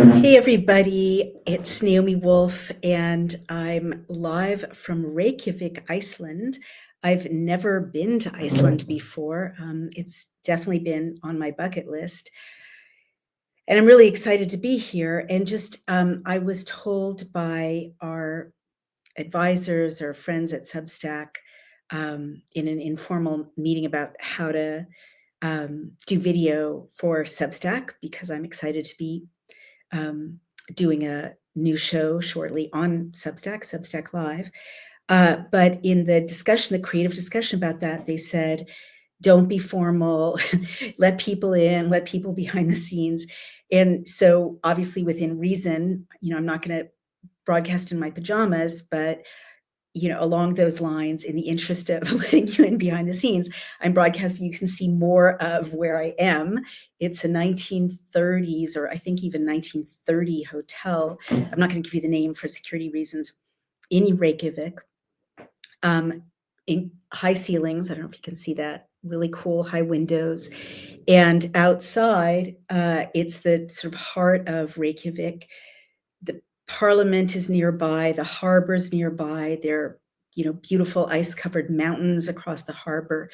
Hey everybody, it's Naomi Wolf and I'm live from Reykjavik, Iceland. I've never been to Iceland before. It's definitely been on my bucket list. And I'm really excited to be here. And I was told by our advisors or friends at Substack in an informal meeting about how to do video for Substack, because I'm excited to be doing a new show shortly on Substack Live. But in the discussion, the creative discussion about that, they said, don't be formal, let people in, let people behind the scenes. And so obviously within reason, I'm not going to broadcast in my pajamas, but along those lines, in the interest of letting you in behind the scenes, I'm broadcasting. You can see more of where I am. It's a 1930s, or I think even 1930 hotel. I'm not going to give you the name for security reasons, in Reykjavik. In high ceilings, I don't know if you can see that, really cool high windows. And outside, it's the sort of heart of Reykjavik. The Parliament is nearby, the harbor's nearby. There are, beautiful ice-covered mountains across the harbor.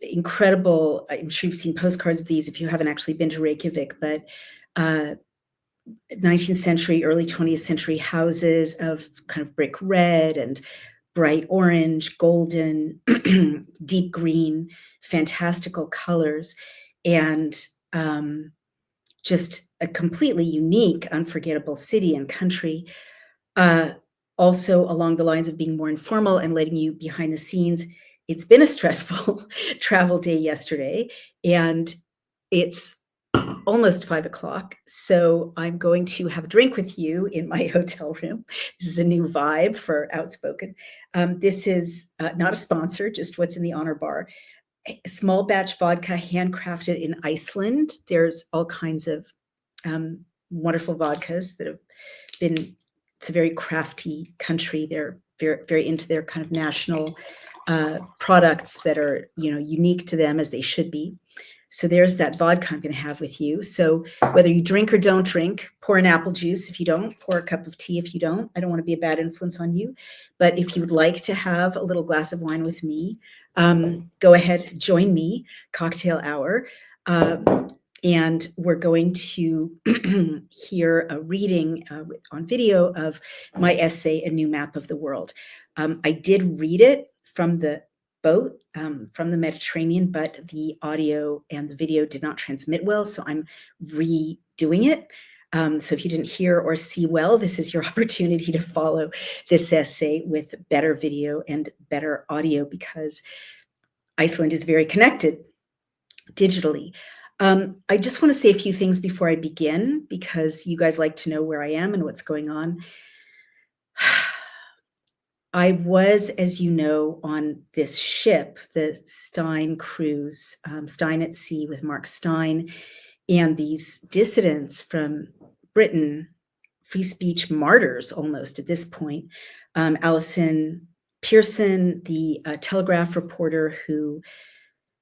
Incredible. I'm sure you've seen postcards of these if you haven't actually been to Reykjavik, but 19th century, early 20th century houses of kind of brick red and bright orange, golden, deep green, fantastical colors, and just a completely unique, unforgettable city and country. Also along the lines of being more informal and letting you behind the scenes, it's been a stressful travel day yesterday, and it's almost 5 o'clock. So I'm going to have a drink with you in my hotel room. This is a new vibe for Outspoken. This is not a sponsor, just what's in the honor bar. Small batch vodka, handcrafted in Iceland. There's all kinds of wonderful vodkas that have been, it's a very crafty country. They're very, very into their kind of national products that are, unique to them, as they should be. So there's that vodka I'm going to have with you. So whether you drink or don't drink, pour an apple juice if you don't, pour a cup of tea if you don't. I don't want to be a bad influence on you. But if you would like to have a little glass of wine with me, go ahead, join me, cocktail hour. And we're going to hear a reading on video of my essay, A New Map of the World. I did read it from the boat, from the Mediterranean, but the audio and the video did not transmit well, so I'm redoing it. So if you didn't hear or see well, this is your opportunity to follow this essay with better video and better audio, because Iceland is very connected digitally. I just want to say a few things before I begin, because you guys like to know where I am and what's going on. I was, as you know, on this ship, the Stein cruise, Stein at Sea with Mark Stein, and these dissidents from Britain, free speech martyrs almost at this point. Allison Pearson, the Telegraph reporter who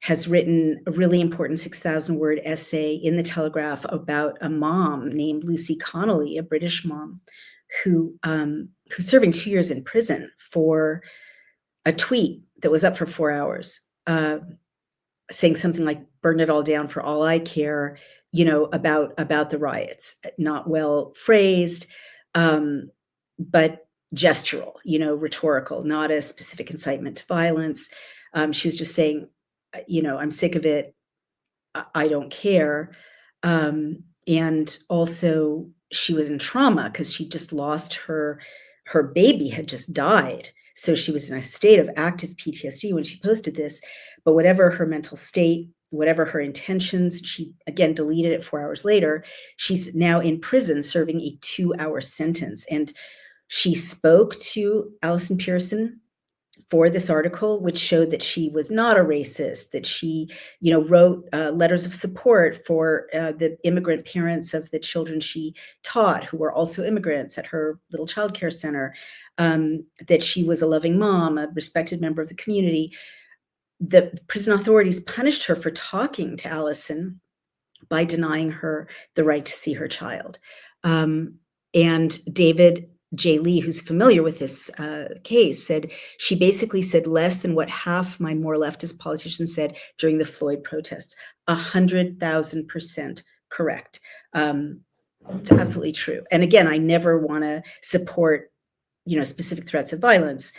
has written a really important 6,000-word essay in the Telegraph about a mom named Lucy Connolly, a British mom, who's serving 2 years in prison for a tweet that was up for 4 hours, saying something like, burn it all down for all I care, about the riots. Not well phrased, but gestural, rhetorical, not a specific incitement to violence. She was just saying, I'm sick of it. I don't care. And also she was in trauma because she just lost her baby, had just died. So she was in a state of active PTSD when she posted this. But whatever her mental state, whatever her intentions, she again deleted it 4 hours later. She's now in prison serving a 2-hour sentence. And she spoke to Allison Pearson for this article, which showed that she was not a racist, that she, wrote letters of support for the immigrant parents of the children she taught, who were also immigrants, at her little childcare center, that she was a loving mom, a respected member of the community. The prison authorities punished her for talking to Allison, by denying her the right to see her child. And David J. Lee, who's familiar with this case, said she basically said less than what half my more leftist politicians said during the Floyd protests. 100,000% correct. It's absolutely true. And again, I never want to support, specific threats of violence,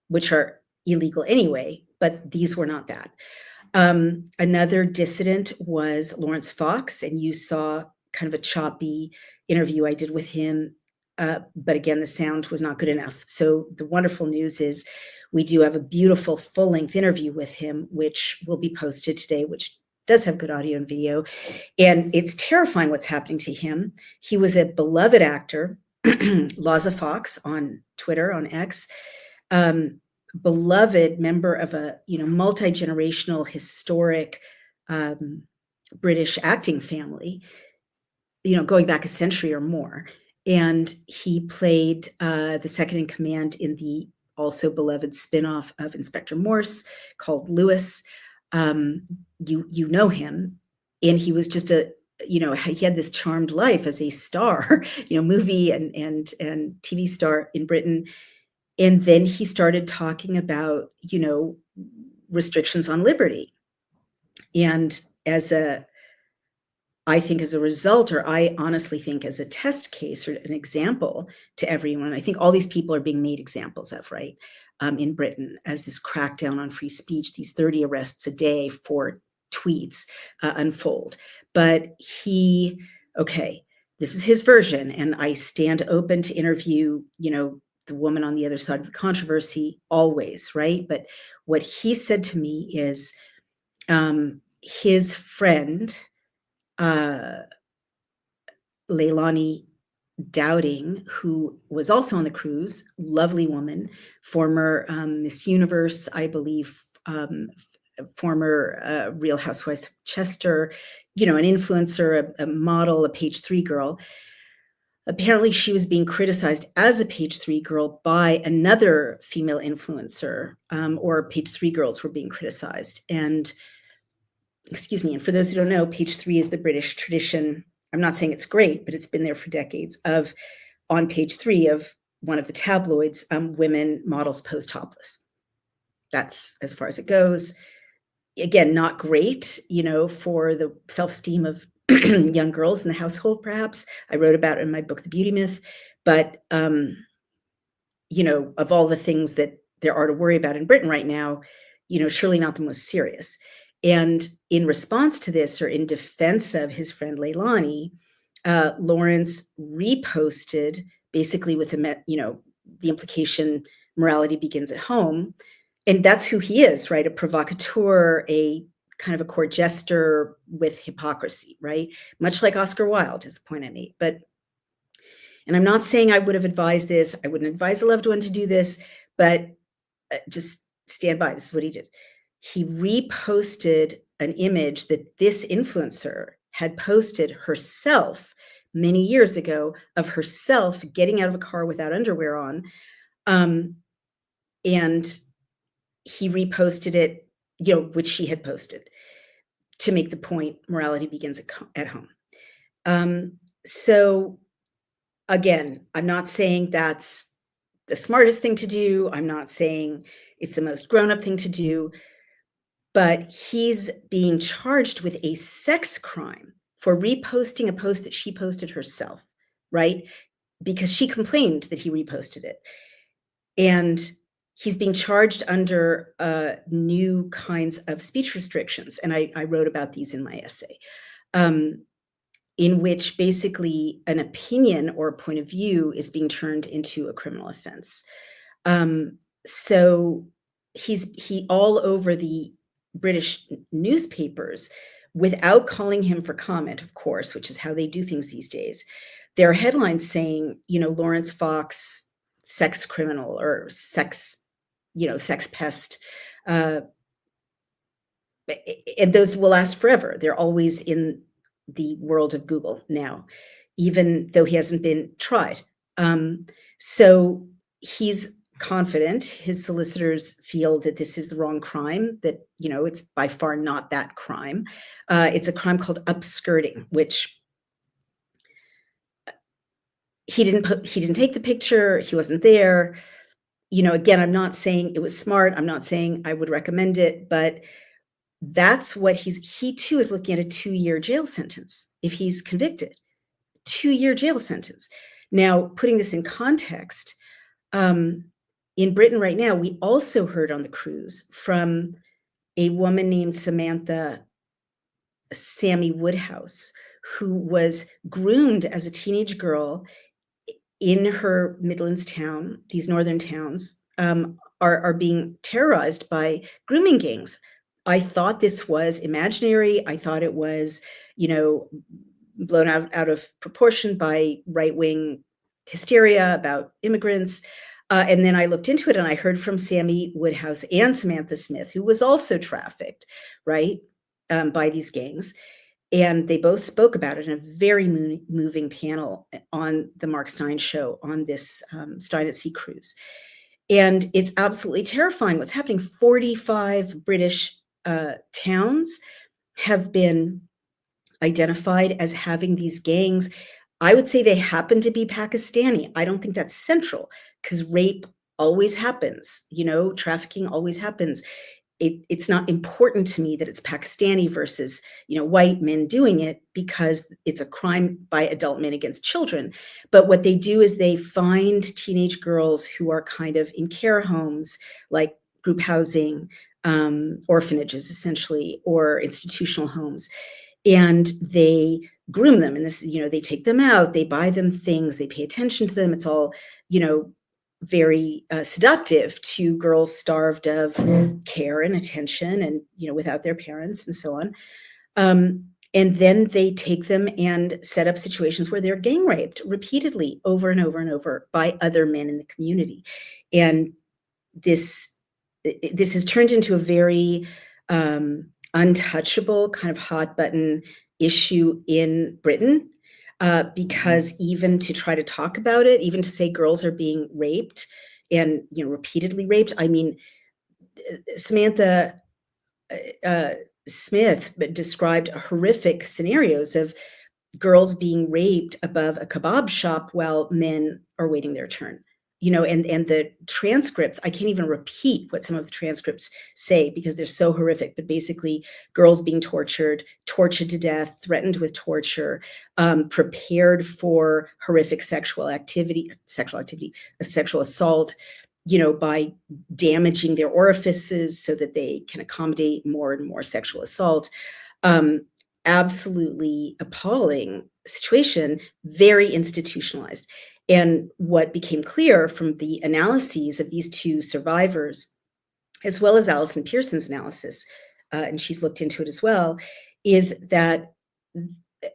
which are illegal anyway, but these were not that. Another dissident was Laurence Fox, and you saw kind of a choppy interview I did with him. But again, the sound was not good enough. So the wonderful news is we do have a beautiful full-length interview with him, which will be posted today, which does have good audio and video. And it's terrifying what's happening to him. He was a beloved actor, Laza Fox on Twitter, on X, beloved member of a multi-generational historic British acting family, going back a century or more. And he played the second in command in the also beloved spinoff of Inspector Morse called Lewis. You know him, and he was just he had this charmed life as a star, movie and TV star in Britain. And then he started talking about, restrictions on liberty. And I think as a result, or I honestly think as a test case or an example to everyone, I think all these people are being made examples of, right, in Britain, as this crackdown on free speech, these 30 arrests a day for tweets unfold. But this is his version, and I stand open to interview, the woman on the other side of the controversy always, right? But what he said to me is his friend, Leilani Dowling, who was also on the cruise, lovely woman, former Miss Universe, I believe, former Real Housewives of Chester, an influencer, a model, a page 3 girl. Apparently she was being criticized as a page 3 girl by another female influencer, or page 3 girls were being criticized. And for those who don't know, page 3 is the British tradition. I'm not saying it's great, but it's been there for decades, of on page 3 of one of the tabloids, women models pose topless. That's as far as it goes. Again, not great, for the self-esteem of young girls in the household, perhaps. I wrote about it in my book, The Beauty Myth. But, of all the things that there are to worry about in Britain right now, surely not the most serious. And in response to this, or in defense of his friend Leilani, Laurence reposted, basically with the implication morality begins at home. And that's who he is, right? A provocateur, a kind of a court jester with hypocrisy, right? Much like Oscar Wilde is the point I made. And I'm not saying I would have advised this. I wouldn't advise a loved one to do this, but just stand by. This is what he did. He reposted an image that this influencer had posted herself many years ago, of herself getting out of a car without underwear on. And he reposted it, which she had posted, to make the point, morality begins at home. So again, I'm not saying that's the smartest thing to do. I'm not saying it's the most grown-up thing to do, but he's being charged with a sex crime for reposting a post that she posted herself, right? Because she complained that he reposted it. And he's being charged under new kinds of speech restrictions. And I wrote about these in my essay, in which basically an opinion or a point of view is being turned into a criminal offense. So he all over the British newspapers, without calling him for comment, of course, which is how they do things these days. There are headlines saying, Laurence Fox, sex criminal, or sex pest. And those will last forever. They're always in the world of Google now, even though he hasn't been tried. So he's confident. His solicitors feel that this is the wrong crime, that, it's by far not that crime. It's a crime called upskirting, which he didn't take the picture, he wasn't there. Again, I'm not saying it was smart. I'm not saying I would recommend it, but that's what he too is looking at a 2-year jail sentence if he's convicted. 2-year jail sentence. Now, putting this in context, in Britain right now, we also heard on the cruise from a woman named Samantha Sammy Woodhouse, who was groomed as a teenage girl in her Midlands town. These northern towns are being terrorized by grooming gangs. I thought this was imaginary. I thought it was, blown out of proportion by right-wing hysteria about immigrants. And then I looked into it and I heard from Sammy Woodhouse and Samantha Smith, who was also trafficked, right, by these gangs. And they both spoke about it in a very moving panel on the Mark Steyn show on this Steyn at Sea cruise. And it's absolutely terrifying what's happening. 45 British towns have been identified as having these gangs. I would say they happen to be Pakistani. I don't think that's central because rape always happens, trafficking always happens. It's not important to me that it's Pakistani versus, white men doing it because it's a crime by adult men against children. But what they do is they find teenage girls who are kind of in care homes, like group housing, orphanages, essentially, or institutional homes. And they groom them. And this, they take them out, they buy them things, they pay attention to them. It's all, very seductive to girls starved of care and attention and, without their parents and so on. And then they take them and set up situations where they're gang raped repeatedly over and over and over by other men in the community. And this has turned into a very untouchable kind of hot button issue in Britain. Because even to try to talk about it, even to say girls are being raped and, repeatedly raped. I mean, Samantha Smith described horrific scenarios of girls being raped above a kebab shop while men are waiting their turn. And the transcripts, I can't even repeat what some of the transcripts say because they're so horrific, but basically girls being tortured to death, threatened with torture, prepared for horrific sexual assault, by damaging their orifices so that they can accommodate more and more sexual assault. Absolutely appalling situation, very institutionalized. And what became clear from the analyses of these two survivors, as well as Allison Pearson's analysis, and she's looked into it as well, is that,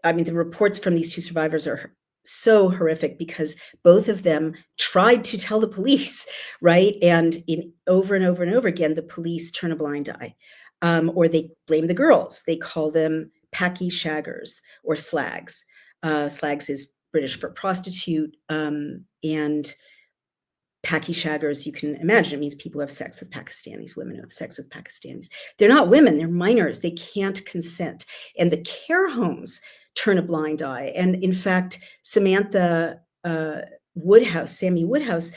the reports from these two survivors are so horrific because both of them tried to tell the police, right? And over and over and over again, the police turn a blind eye, or they blame the girls. They call them packy shaggers or slags. Slags is British for prostitute, and packy shaggers, you can imagine, it means people who have sex with Pakistanis, women who have sex with Pakistanis. They're not women, they're minors, they can't consent. And the care homes turn a blind eye. And in fact, Samantha Sammy Woodhouse,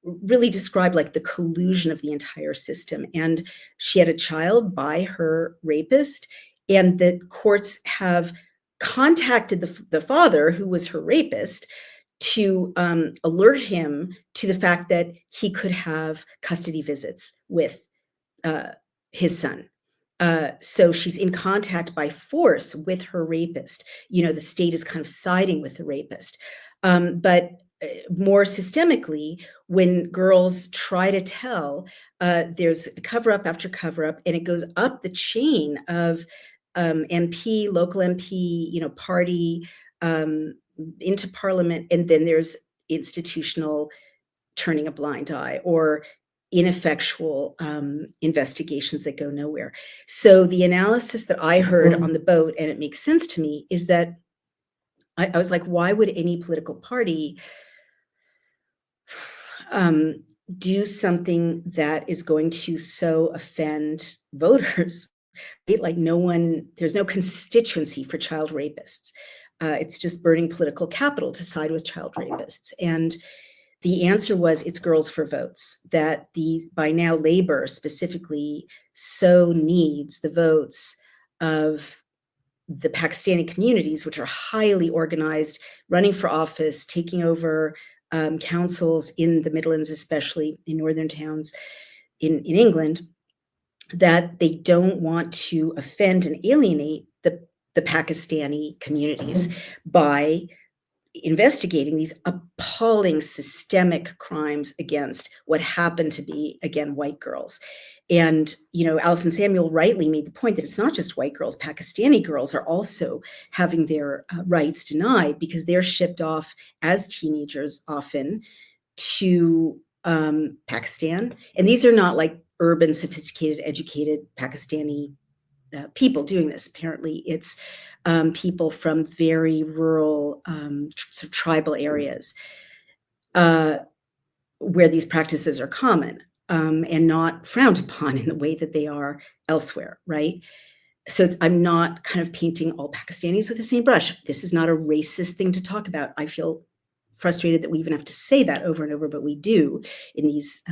really described like the collusion of the entire system. And she had a child by her rapist, and the courts have contacted the father, who was her rapist, to alert him to the fact that he could have custody visits with his son. So she's in contact by force with her rapist. The state is kind of siding with the rapist. But more systemically, when girls try to tell, there's cover up after cover up, and it goes up the chain of MP, local MP, party, into parliament, and then there's institutional turning a blind eye or ineffectual investigations that go nowhere. So the analysis that I heard on the boat, and it makes sense to me, is that I was like, why would any political party do something that is going to so offend voters, right? Like there's no constituency for child rapists. It's just burning political capital to side with child rapists. And the answer was it's girls for votes, that by now Labor specifically so needs the votes of the Pakistani communities, which are highly organized, running for office, taking over councils in the Midlands, especially in northern towns in England, that they don't want to offend and alienate the Pakistani communities by investigating these appalling systemic crimes against what happened to be, again, white girls. And, Alison Samuel rightly made the point that it's not just white girls. Pakistani girls are also having their rights denied because they're shipped off as teenagers often to Pakistan. And these are not like urban, sophisticated, educated Pakistani people doing this. Apparently, it's people from very rural, sort of tribal areas where these practices are common and not frowned upon in the way that they are elsewhere, right? So I'm not kind of painting all Pakistanis with the same brush. This is not a racist thing to talk about. I feel frustrated that we even have to say that over and over, but we do in these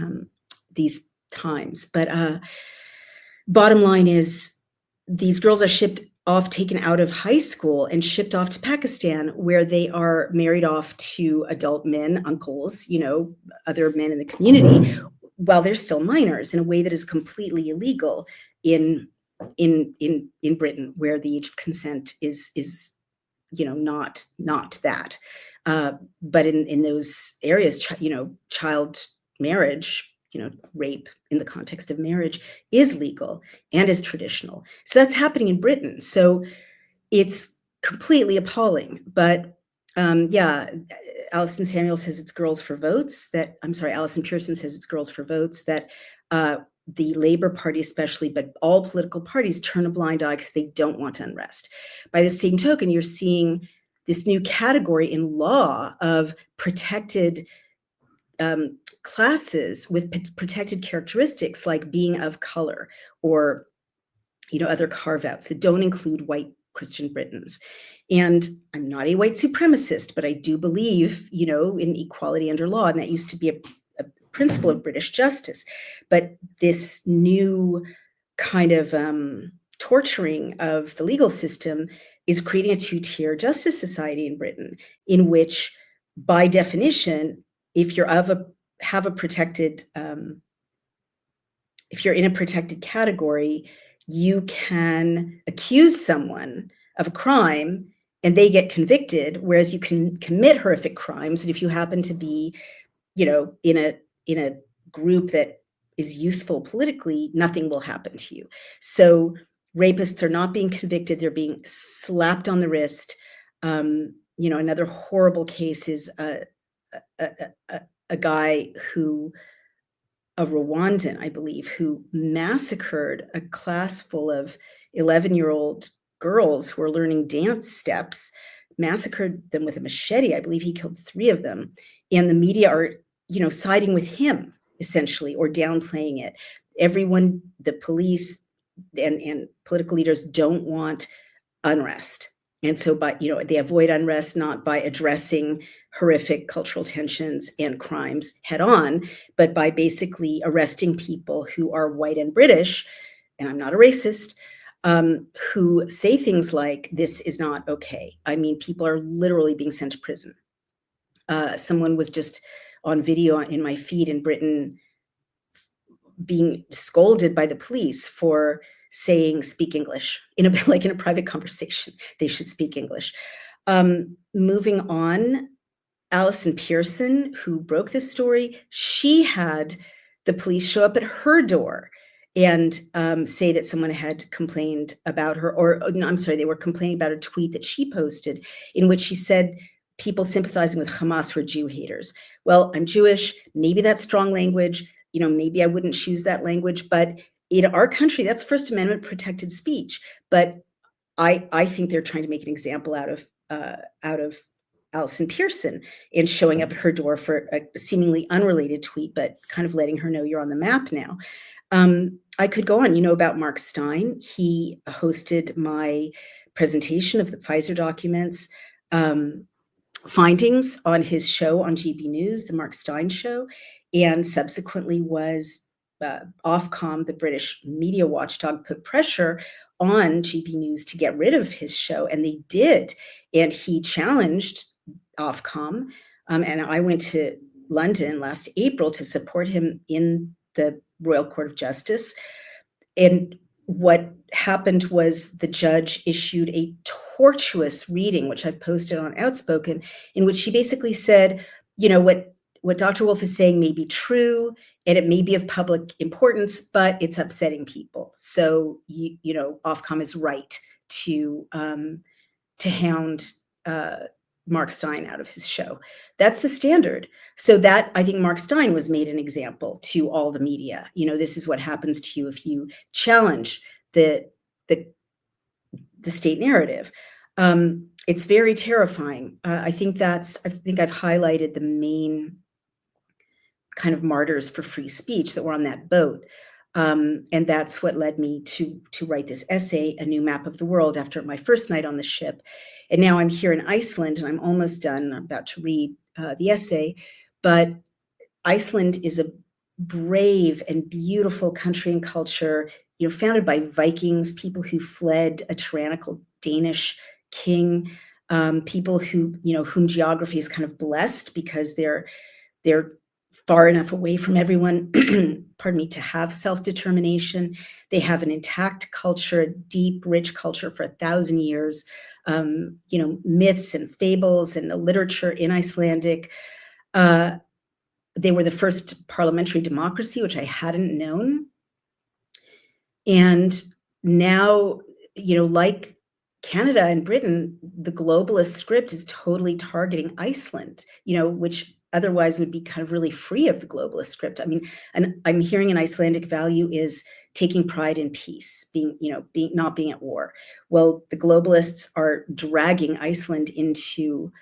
times. But bottom line is, these girls are shipped off, taken out of high school and shipped off to Pakistan, where they are married off to adult men, uncles, other men in the community, while they're still minors, in a way that is completely illegal in Britain, where the age of consent is not that. But in those areas, child marriage, rape in the context of marriage is legal and is traditional. So that's happening in Britain. So it's completely appalling. But Allison Samuel says it's girls for votes. Allison Pearson says it's girls for votes, that the Labour Party especially, but all political parties, turn a blind eye because they don't want unrest. By the same token, you're seeing this new category in law of protected classes with protected characteristics, like being of color or other carve-outs that don't include white Christian Britons. And I'm not a white supremacist, but I do believe in equality under law, and that used to be a principle of British justice. But this new kind of torturing of the legal system is creating a two-tier justice society in Britain, in which, by definition, if you're have a protected, if you're in a protected category, you can accuse someone of a crime and they get convicted, whereas you can commit horrific crimes. And if you happen to be, in a group that is useful politically, nothing will happen to you. So rapists are not being convicted; they're being slapped on the wrist. Another horrible case is a guy a Rwandan, I believe, who massacred a class full of 11-year-old girls who were learning dance steps, massacred them with a machete. I believe he killed 3 of them. And the media are, siding with him, essentially, or downplaying it. Everyone, the police and political leaders, don't want unrest. And so they avoid unrest not by addressing horrific cultural tensions and crimes head on, but by basically arresting people who are white and British, and I'm not a racist, who say things like, this is not okay. I mean, people are literally being sent to prison. Someone was just on video in my feed in Britain being scolded by the police for saying speak English in a private conversation. They should speak English. Moving on, Allison Pearson, who broke this story, she had the police show up at her door and say that someone had complained about her, they were complaining about a tweet that she posted in which she said people sympathizing with Hamas were Jew haters. Well, I'm Jewish. Maybe that's strong language. Maybe I wouldn't choose that language, but in our country, that's First Amendment protected speech. But I think they're trying to make an example out of Allison Pearson and showing up at her door for a seemingly unrelated tweet, but kind of letting her know you're on the map now. I could go on, about Mark Stein. He hosted my presentation of the Pfizer documents, findings on his show on GB News, the Mark Stein Show, and subsequently was Ofcom, the British media watchdog, put pressure on GB News to get rid of his show, and they did. And he challenged Ofcom, and I went to London last April to support him in the Royal Court of Justice. And what happened was the judge issued a tortuous reading, which I've posted on Outspoken, in which she basically said, what Dr. Wolf is saying may be true, and it may be of public importance, but it's upsetting people. So, Ofcom is right to hound Mark Stein out of his show. That's the standard. So that, I think Mark Stein was made an example to all the media. This is what happens to you if you challenge the state narrative. It's very terrifying. I think I've highlighted the main kind of martyrs for free speech that were on that boat. And that's what led me to write this essay, A New Map of the World, after my first night on the ship. And now I'm here in Iceland, and I'm almost done. I'm about to read the essay. But Iceland is a brave and beautiful country and culture, founded by Vikings, people who fled a tyrannical Danish king, people whom geography is kind of blessed because they're far enough away from everyone, pardon me, to have self-determination. They have an intact culture, a deep, rich culture for 1,000 years, myths and fables and the literature in Icelandic. They were the first parliamentary democracy, which I hadn't known. And now, like Canada and Britain, the globalist script is totally targeting Iceland, which otherwise would be kind of really free of the globalist script. I mean, and I'm hearing an Icelandic value is taking pride in peace, not being at war. Well, the globalists are dragging Iceland into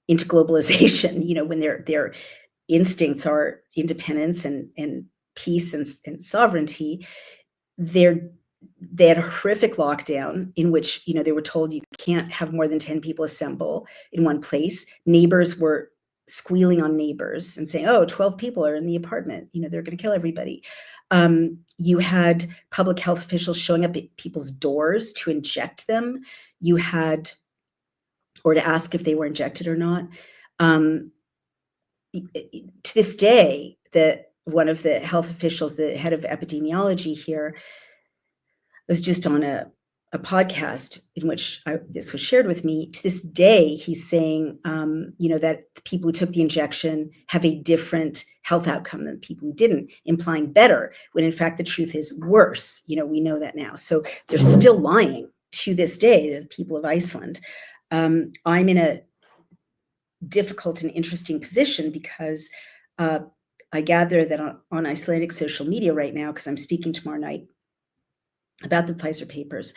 globalization, when their instincts are independence and peace and sovereignty. They had a horrific lockdown in which, they were told you can't have more than 10 people assemble in one place. Neighbors were squealing on neighbors and saying, 12 people are in the apartment, they're going to kill everybody. You had public health officials showing up at people's doors to inject them. Or to ask if they were injected or not. To this day, one of the health officials, the head of epidemiology here, was just on a podcast in which this was shared with me. To this day, he's saying, that the people who took the injection have a different health outcome than the people who didn't, implying better, when in fact the truth is worse. We know that now. So they're still lying to this day, the people of Iceland. I'm in a difficult and interesting position because I gather that on Icelandic social media right now, because I'm speaking tomorrow night about the Pfizer papers,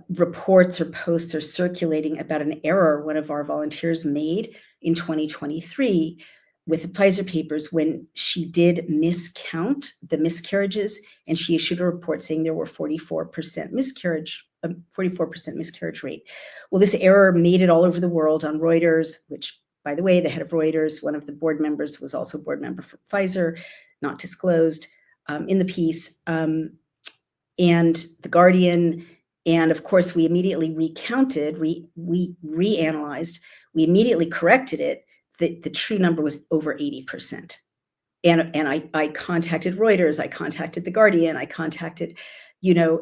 reports or posts are circulating about an error one of our volunteers made in 2023 with the Pfizer papers when she did miscount the miscarriages, and she issued a report saying there were 44% miscarriage rate. Well, this error made it all over the world on Reuters, which, by the way, the head of Reuters, one of the board members, was also a board member for Pfizer, not disclosed in the piece, and The Guardian. And of course, we immediately recounted, we reanalyzed, we immediately corrected it. The true number was over 80%. And I contacted Reuters, I contacted The Guardian, I contacted,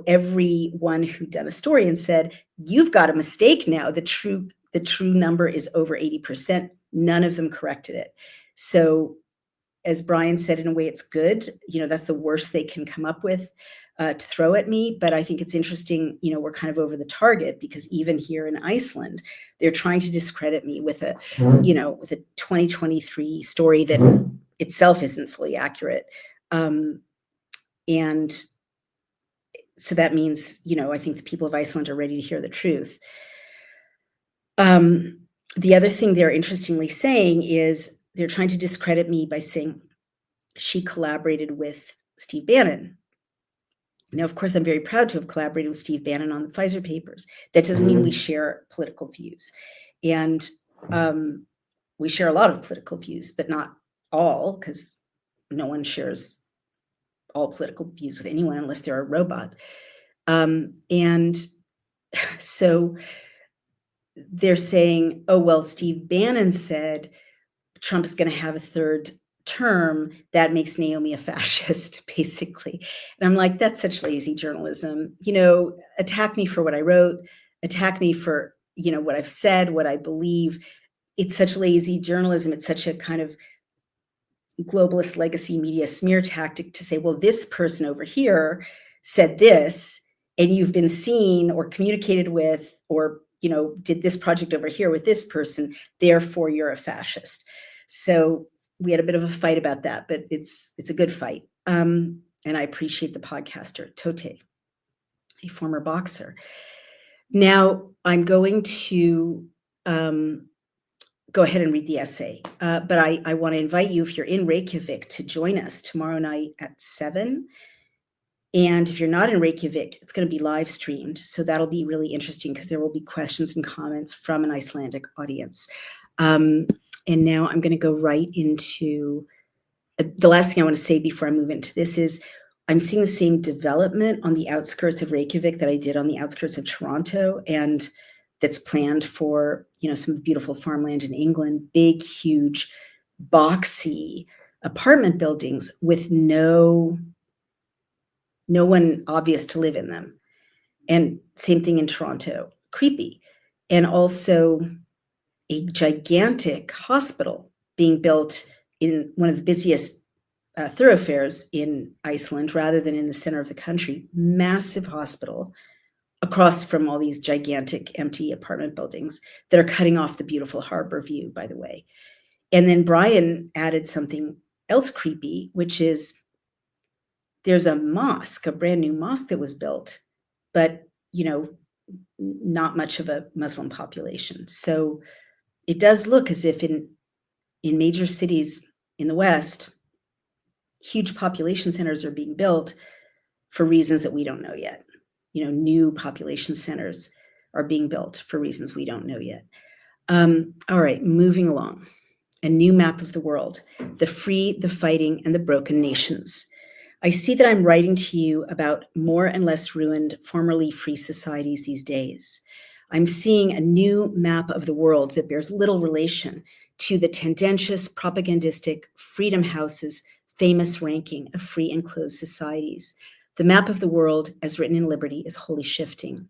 everyone who'd done a story and said, you've got a mistake now. The true number is over 80%. None of them corrected it. So as Brian said, in a way, it's good. That's the worst they can come up with to throw at me. But I think it's interesting, we're kind of over the target, because even here in Iceland, they're trying to discredit me with a 2023 story that itself isn't fully accurate. And so that means, I think the people of Iceland are ready to hear the truth. The other thing they're interestingly saying is they're trying to discredit me by saying she collaborated with Steve Bannon. Now, of course, I'm very proud to have collaborated with Steve Bannon on the Pfizer papers. That doesn't mean we share political views. And we share a lot of political views, but not all, because no one shares all political views with anyone unless they're a robot. And so they're saying, oh, well, Steve Bannon said Trump is going to have a third term. That makes Naomi a fascist, basically. And I'm like, that's such lazy journalism. Attack me for what I wrote, attack me for, what I've said, what I believe. It's such lazy journalism. It's such a kind of globalist legacy media smear tactic to say, well, this person over here said this, and you've been seen or communicated with, or, did this project over here with this person, therefore you're a fascist. So we had a bit of a fight about that, but it's a good fight. And I appreciate the podcaster, Tote, a former boxer. Now I'm going to go ahead and read the essay, but I want to invite you, if you're in Reykjavik, to join us tomorrow night at 7. And if you're not in Reykjavik, it's going to be live streamed. So that'll be really interesting because there will be questions and comments from an Icelandic audience. And now I'm going to go right into the last thing I want to say before I move into this is I'm seeing the same development on the outskirts of Reykjavik that I did on the outskirts of Toronto, and that's planned for, some of the beautiful farmland in England, big, huge, boxy apartment buildings with no one obvious to live in them. And same thing in Toronto, creepy. And also a gigantic hospital being built in one of the busiest thoroughfares in Iceland rather than in the center of the country. Massive hospital across from all these gigantic empty apartment buildings that are cutting off the beautiful harbor view, by the way. And then Brian added something else creepy, which is there's a mosque, a brand new mosque that was built, but, not much of a Muslim population. So it does look as if in major cities in the West, huge population centers are being built for reasons that we don't know yet. New population centers are being built for reasons we don't know yet. All right, moving along. A new map of the world, the free, the fighting, and the broken nations. I see that I'm writing to you about more and less ruined, formerly free societies these days. I'm seeing a new map of the world that bears little relation to the tendentious, propagandistic Freedom House's famous ranking of free and closed societies. The map of the world, as written in Liberty, is wholly shifting.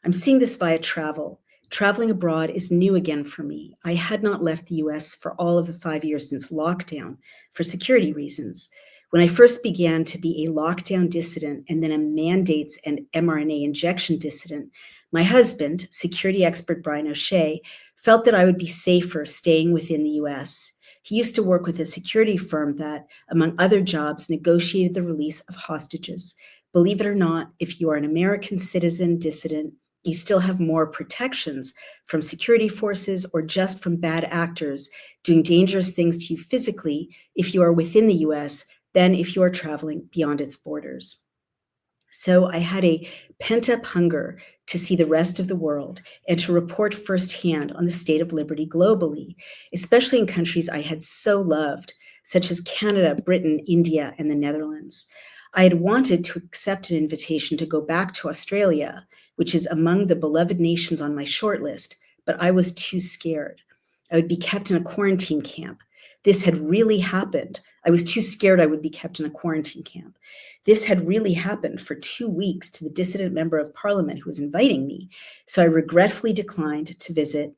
I'm seeing this via travel. Traveling abroad is new again for me. I had not left the US for all of the 5 years since lockdown for security reasons. When I first began to be a lockdown dissident and then a mandates and mRNA injection dissident, my husband, security expert Brian O'Shea, felt that I would be safer staying within the US. He used to work with a security firm that, among other jobs, negotiated the release of hostages. Believe it or not, if you are an American citizen dissident, you still have more protections from security forces or just from bad actors doing dangerous things to you physically if you are within the US than if you are traveling beyond its borders. So I had a pent-up hunger to see the rest of the world and to report firsthand on the state of liberty globally, especially in countries I had so loved, such as Canada, Britain, India, and the Netherlands. I had wanted to accept an invitation to go back to Australia, which is among the beloved nations on my short list, but I was too scared. I would be kept in a quarantine camp. This had really happened. I was too scared I would be kept in a quarantine camp. This had really happened for 2 weeks to the dissident member of parliament who was inviting me, so I regretfully declined to visit.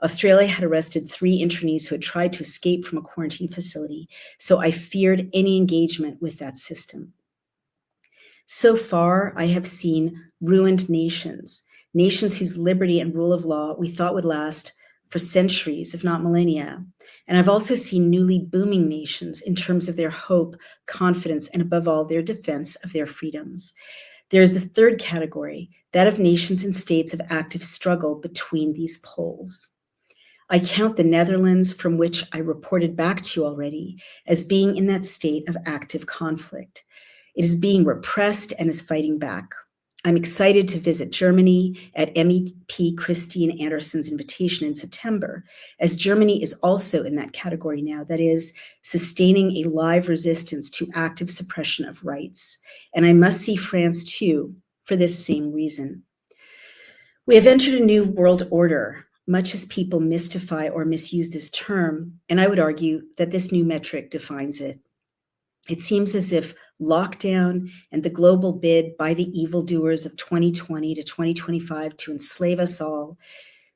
Australia had arrested 3 internees who had tried to escape from a quarantine facility, so I feared any engagement with that system. So far, I have seen ruined nations, nations whose liberty and rule of law we thought would last for centuries, if not millennia. And I've also seen newly booming nations in terms of their hope, confidence, and above all, their defense of their freedoms. There is the third category, that of nations and states of active struggle between these poles. I count the Netherlands, from which I reported back to you already, as being in that state of active conflict. It is being repressed and is fighting back. I'm excited to visit Germany at MEP Christine Anderson's invitation in September, as Germany is also in that category now, that is, sustaining a live resistance to active suppression of rights. And I must see France too, for this same reason. We have entered a new world order, much as people mystify or misuse this term, and I would argue that this new metric defines it. It seems as if lockdown and the global bid by the evildoers of 2020 to 2025 to enslave us all,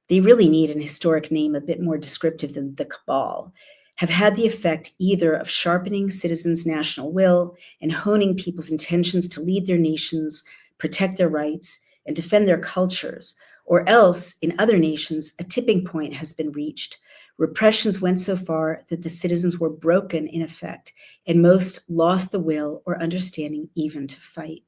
they really need an historic name a bit more descriptive than the cabal, have had the effect either of sharpening citizens' national will and honing people's intentions to lead their nations, protect their rights, and defend their cultures, or else, in other nations, a tipping point has been reached. Repressions went so far that the citizens were broken in effect, and most lost the will or understanding even to fight.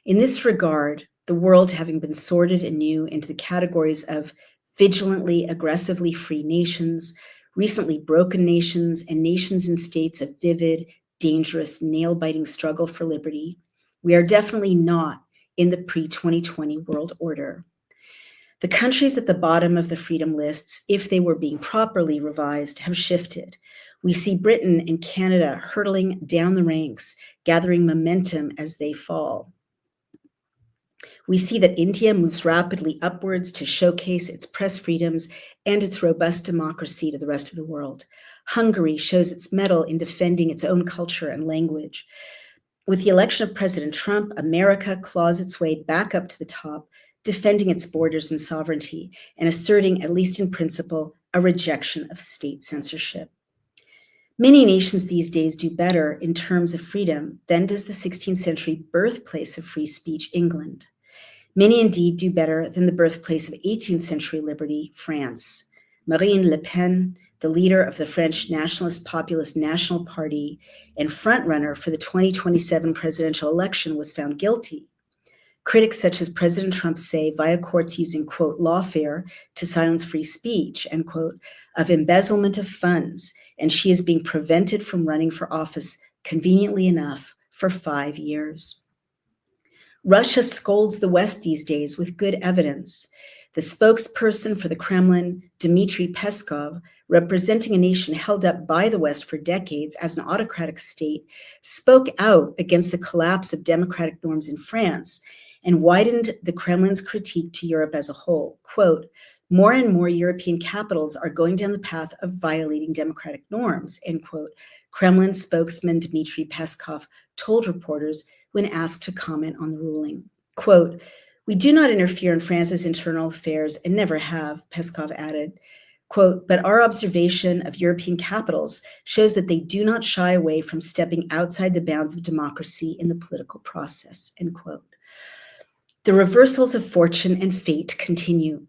In this regard, the world having been sorted anew into the categories of vigilantly, aggressively free nations, recently broken nations, and nations and states of vivid, dangerous, nail-biting struggle for liberty, we are definitely not in the pre-2020 world order. The countries at the bottom of the freedom lists, if they were being properly revised, have shifted. We see Britain and Canada hurtling down the ranks, gathering momentum as they fall. We see that India moves rapidly upwards to showcase its press freedoms and its robust democracy to the rest of the world. Hungary shows its mettle in defending its own culture and language. With the election of President Trump, America claws its way back up to the top, defending its borders and sovereignty, and asserting, at least in principle, a rejection of state censorship. Many nations these days do better in terms of freedom than does the 16th century birthplace of free speech, England. Many indeed do better than the birthplace of 18th century liberty, France. Marine Le Pen, the leader of the French Nationalist Populist National Party and frontrunner for the 2027 presidential election, was found guilty. Critics such as President Trump say via courts using, quote, lawfare to silence free speech, end quote, of embezzlement of funds, and she is being prevented from running for office, conveniently enough, for 5 years. Russia scolds the West these days with good evidence. The spokesperson for the Kremlin, Dmitry Peskov, representing a nation held up by the West for decades as an autocratic state, spoke out against the collapse of democratic norms in France and widened the Kremlin's critique to Europe as a whole. Quote, more and more European capitals are going down the path of violating democratic norms, end quote, Kremlin spokesman Dmitry Peskov told reporters when asked to comment on the ruling. Quote, we do not interfere in France's internal affairs and never have, Peskov added. Quote, but our observation of European capitals shows that they do not shy away from stepping outside the bounds of democracy in the political process, end quote. The reversals of fortune and fate continue.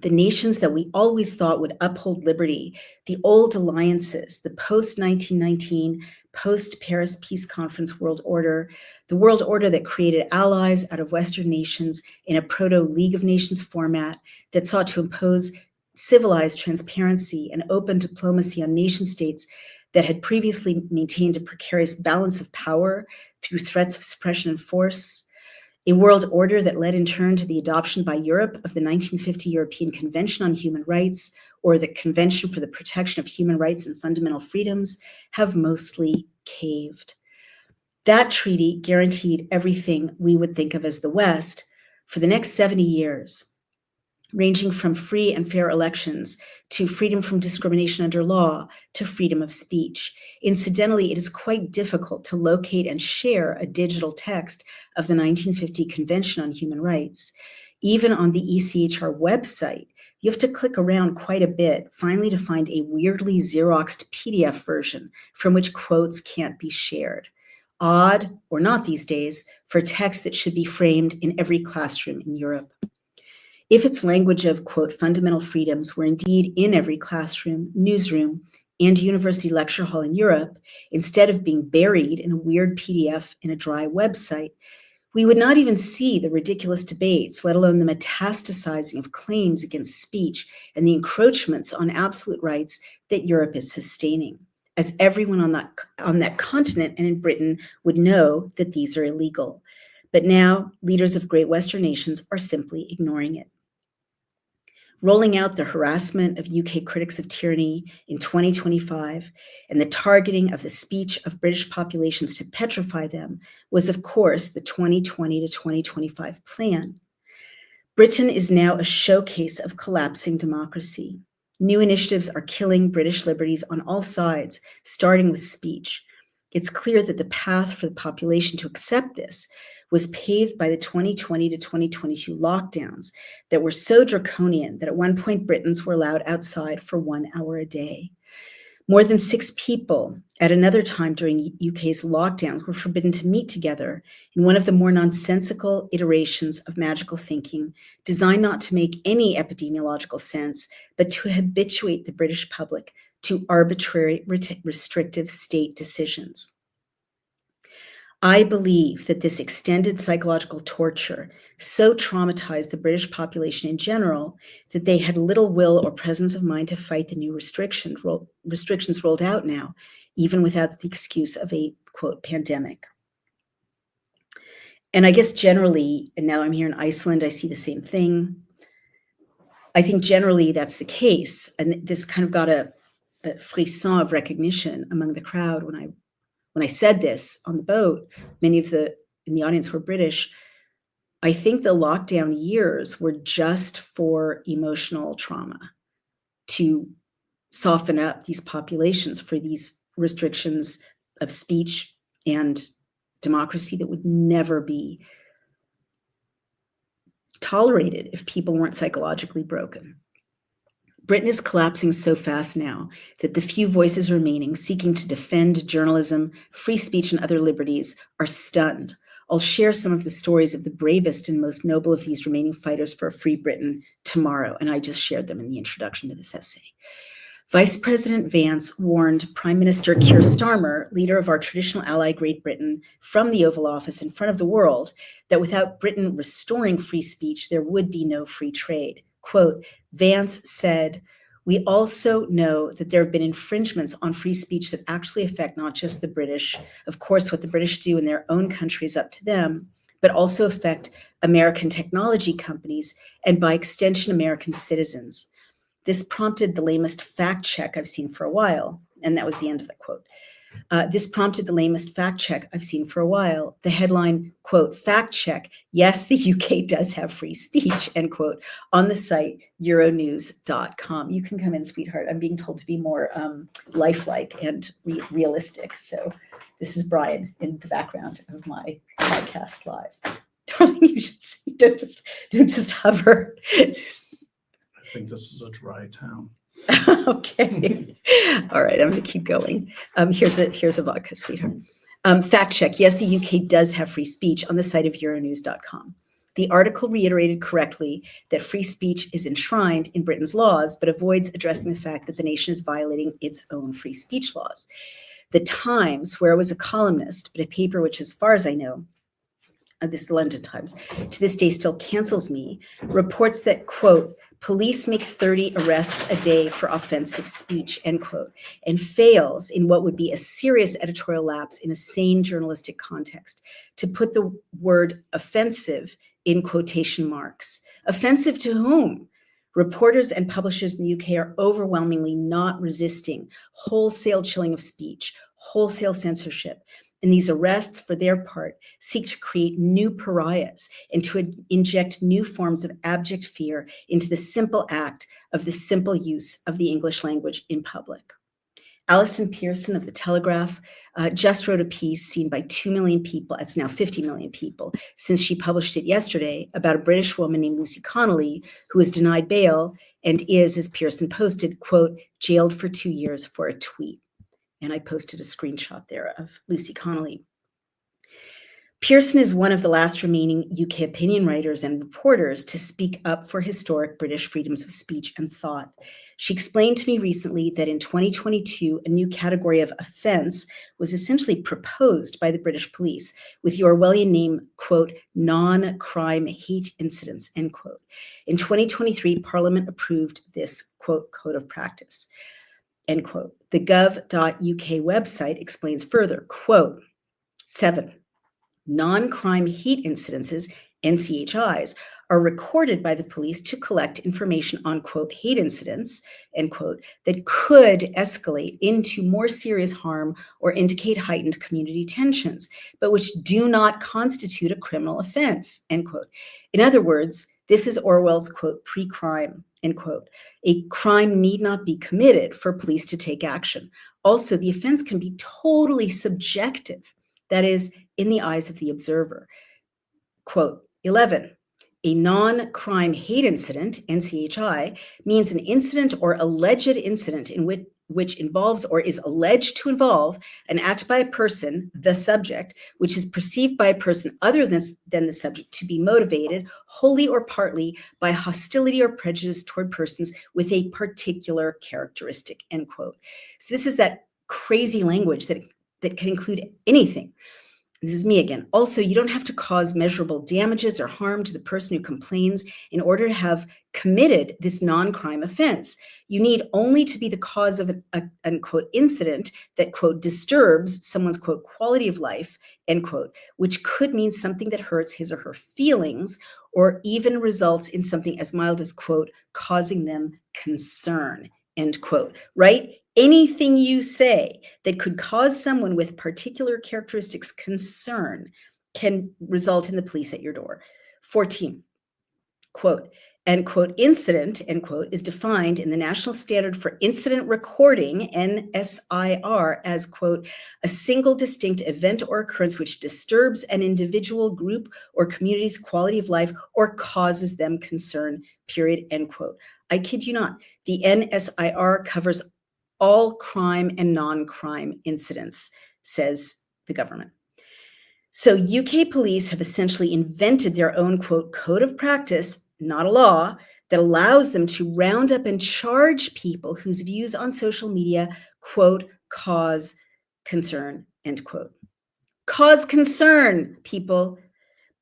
The nations that we always thought would uphold liberty, the old alliances, the post-1919, post-Paris Peace Conference world order, the world order that created allies out of Western nations in a proto-League of Nations format that sought to impose civilized transparency and open diplomacy on nation states that had previously maintained a precarious balance of power through threats of suppression and force, a world order that led in turn to the adoption by Europe of the 1950 European Convention on Human Rights or the Convention for the Protection of Human Rights and Fundamental Freedoms, have mostly caved. That treaty guaranteed everything we would think of as the West for the next 70 years, ranging from free and fair elections to freedom from discrimination under law to freedom of speech. Incidentally, it is quite difficult to locate and share a digital text of the 1950 Convention on Human Rights. Even on the ECHR website, you have to click around quite a bit, finally to find a weirdly Xeroxed PDF version from which quotes can't be shared. Odd, or not these days, for text that should be framed in every classroom in Europe. If its language of, quote, fundamental freedoms were indeed in every classroom, newsroom, and university lecture hall in Europe, instead of being buried in a weird PDF in a dry website, We would not even see the ridiculous debates, let alone the metastasizing of claims against speech and the encroachments on absolute rights that Europe is sustaining, as everyone on that continent and in Britain would know that these are illegal. But now, leaders of great Western nations are simply ignoring it. Rolling out the harassment of UK critics of tyranny in 2025 and the targeting of the speech of British populations to petrify them was, of course, the 2020 to 2025 plan. Britain is now a showcase of collapsing democracy. New initiatives are killing British liberties on all sides, starting with speech. It's clear that the path for the population to accept this was paved by the 2020 to 2022 lockdowns that were so draconian that at one point Britons were allowed outside for 1 hour a day. More than 6 people at another time during UK's lockdowns were forbidden to meet together in one of the more nonsensical iterations of magical thinking designed not to make any epidemiological sense, but to habituate the British public to arbitrary, restrictive state decisions. I believe that this extended psychological torture so traumatized the British population in general that they had little will or presence of mind to fight the new restrictions rolled out now, even without the excuse of a, quote, pandemic. And I guess generally, and now I'm here in Iceland, I see the same thing. I think generally that's the case. And this kind of got a frisson of recognition among the crowd when I said this on the boat. Many of in the audience were British. I think the lockdown years were just for emotional trauma, to soften up these populations for these restrictions of speech and democracy that would never be tolerated if people weren't psychologically broken. Britain is collapsing so fast now that the few voices remaining seeking to defend journalism, free speech, and other liberties are stunned. I'll share some of the stories of the bravest and most noble of these remaining fighters for a free Britain tomorrow, and I just shared them in the introduction to this essay. Vice President Vance warned Prime Minister Keir Starmer, leader of our traditional ally Great Britain, from the Oval Office in front of the world, that without Britain restoring free speech, there would be no free trade. Quote, Vance said, "We also know that there have been infringements on free speech that actually affect not just the British. Of course, what the British do in their own country is up to them, but also affect American technology companies and by extension, American citizens." This prompted the lamest fact check I've seen for a while. And that was the end of the quote. This prompted the lamest fact check I've seen for a while. The headline, quote, fact check, yes, the UK does have free speech, end quote, on the site euronews.com. You can come in, sweetheart. I'm being told to be more lifelike and realistic. So this is Brian in the background of my podcast live. Darling, you should see, don't just hover. I think this is a dry town. Okay. All right. I'm going to keep going. Here's a vodka, sweetheart. Fact check. Yes, the UK does have free speech on the site of euronews.com. The article reiterated correctly that free speech is enshrined in Britain's laws, but avoids addressing the fact that the nation is violating its own free speech laws. The Times, where I was a columnist, but a paper which, as far as I know, this is the London Times, to this day still cancels me, reports that, quote, police make 30 arrests a day for offensive speech, end quote, and fails in what would be a serious editorial lapse in a sane journalistic context to put the word offensive in quotation marks. Offensive to whom? Reporters and publishers in the UK are overwhelmingly not resisting wholesale chilling of speech, wholesale censorship. And these arrests, for their part, seek to create new pariahs and to inject new forms of abject fear into the simple act of the simple use of the English language in public. Allison Pearson of the Telegraph just wrote a piece seen by 2 million people, it's now 50 million people, since she published it yesterday, about a British woman named Lucy Connolly, who was denied bail and is, as Pearson posted, quote, jailed for 2 years for a tweet. And I posted a screenshot there of Lucy Connolly. Pearson is one of the last remaining UK opinion writers and reporters to speak up for historic British freedoms of speech and thought. She explained to me recently that in 2022, a new category of offense was essentially proposed by the British police with the Orwellian name, quote, non-crime hate incidents, end quote. In 2023, Parliament approved this, quote, code of practice, end quote. The gov.uk website explains further, quote, 7, non-crime hate incidences, NCHIs, are recorded by the police to collect information on, quote, hate incidents, end quote, that could escalate into more serious harm or indicate heightened community tensions, but which do not constitute a criminal offense, end quote. In other words, this is Orwell's, quote, pre-crime, end quote. A crime need not be committed for police to take action. Also, the offense can be totally subjective, that is, in the eyes of the observer. Quote, 11, a non-crime hate incident, NCHI, means an incident or alleged incident in which involves or is alleged to involve an act by a person, the subject, which is perceived by a person other than the subject to be motivated wholly or partly by hostility or prejudice toward persons with a particular characteristic, end quote. So this is that crazy language that can include anything. This is me again. Also, you don't have to cause measurable damages or harm to the person who complains in order to have committed this non-crime offense. You need only to be the cause of an unquote incident that, quote, disturbs someone's, quote, quality of life, end quote, which could mean something that hurts his or her feelings or even results in something as mild as, quote, causing them concern, end quote, right? Anything you say that could cause someone with particular characteristics concern can result in the police at your door. 14, quote, and quote, incident, end quote, is defined in the National Standard for Incident Recording, NSIR, as, quote, a single distinct event or occurrence which disturbs an individual, group, or community's quality of life or causes them concern, period, end quote. I kid you not. The NSIR covers all crime and non-crime incidents, says the government. So UK police have essentially invented their own, quote, code of practice, not a law, that allows them to round up and charge people whose views on social media, quote, cause concern, end quote. Cause concern, people.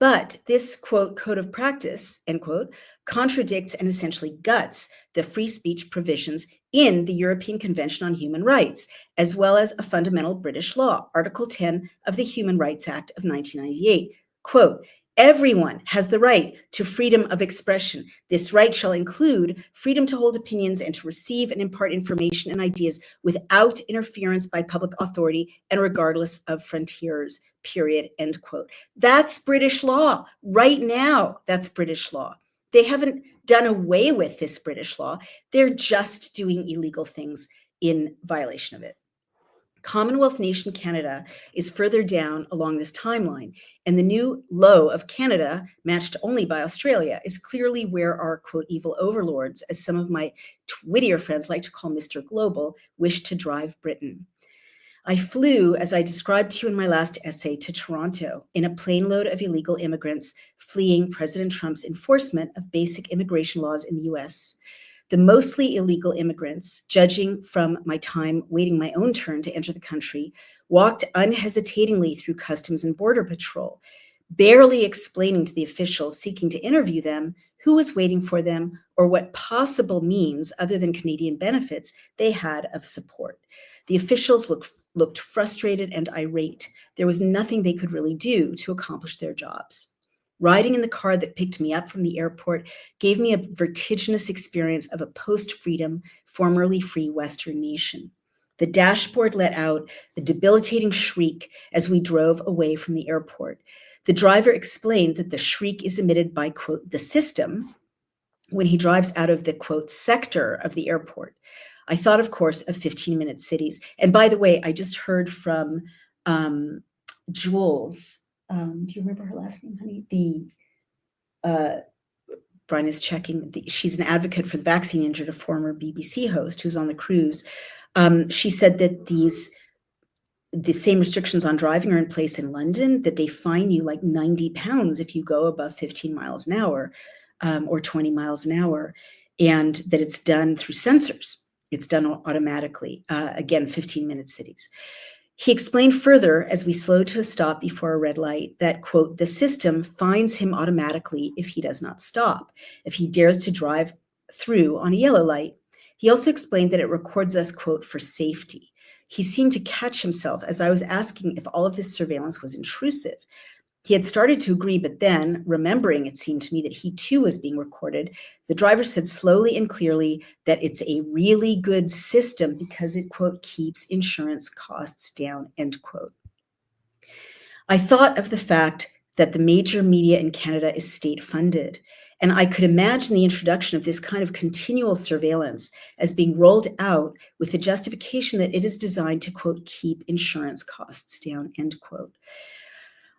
But this, quote, code of practice, end quote, contradicts and essentially guts the free speech provisions in the European Convention on Human Rights, as well as a fundamental British law, Article 10 of the Human Rights Act of 1998. Quote, everyone has the right to freedom of expression. This right shall include freedom to hold opinions and to receive and impart information and ideas without interference by public authority and regardless of frontiers, period, end quote. That's British law. Right now, that's British law. They haven't done away with this British law. They're just doing illegal things in violation of it. Commonwealth nation Canada is further down along this timeline, and the new low of Canada, matched only by Australia, is clearly where our, quote, evil overlords, as some of my wittier friends like to call Mr. Global, wish to drive Britain. I flew, as I described to you in my last essay, to Toronto in a plane load of illegal immigrants fleeing President Trump's enforcement of basic immigration laws in the US. The mostly illegal immigrants, judging from my time waiting my own turn to enter the country, walked unhesitatingly through Customs and Border Patrol, barely explaining to the officials seeking to interview them who was waiting for them or what possible means other than Canadian benefits they had of support. The officials looked frustrated and irate. There was nothing they could really do to accomplish their jobs. Riding in the car that picked me up from the airport gave me a vertiginous experience of a post-freedom, formerly free Western nation. The dashboard let out a debilitating shriek as we drove away from the airport. The driver explained that the shriek is emitted by, quote, the system when he drives out of the, quote, sector of the airport. I thought, of course, of 15-minute cities. And by the way, I just heard from Jules. Do you remember her last name, honey? Brian is checking. She's an advocate for the vaccine injured, a former BBC host who's on the cruise. She said that the same restrictions on driving are in place in London, that they fine you like 90 pounds if you go above 15 miles an hour or 20 miles an hour. and that it's done through sensors. It's done automatically, again, 15-minute cities. He explained further, as we slowed to a stop before a red light, that, quote, the system finds him automatically if he does not stop, if he dares to drive through on a yellow light. He also explained that it records us, quote, for safety. He seemed to catch himself as I was asking if all of this surveillance was intrusive. He had started to agree, but then, remembering, it seemed to me, that he too was being recorded, the driver said slowly and clearly that it's a really good system because it, quote, keeps insurance costs down, end quote. I thought of the fact that the major media in Canada is state-funded, and I could imagine the introduction of this kind of continual surveillance as being rolled out with the justification that it is designed to, quote, keep insurance costs down, end quote.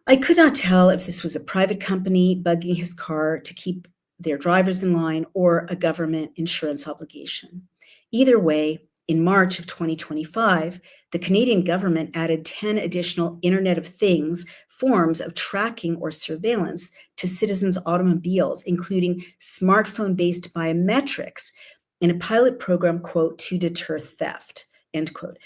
I could not tell if this was a private company bugging his car to keep their drivers in line or a government insurance obligation. Either way, in March of 2025, the Canadian government added 10 additional Internet of Things forms of tracking or surveillance to citizens' automobiles, including smartphone-based biometrics in a pilot program, quote, to deter theft, end quote.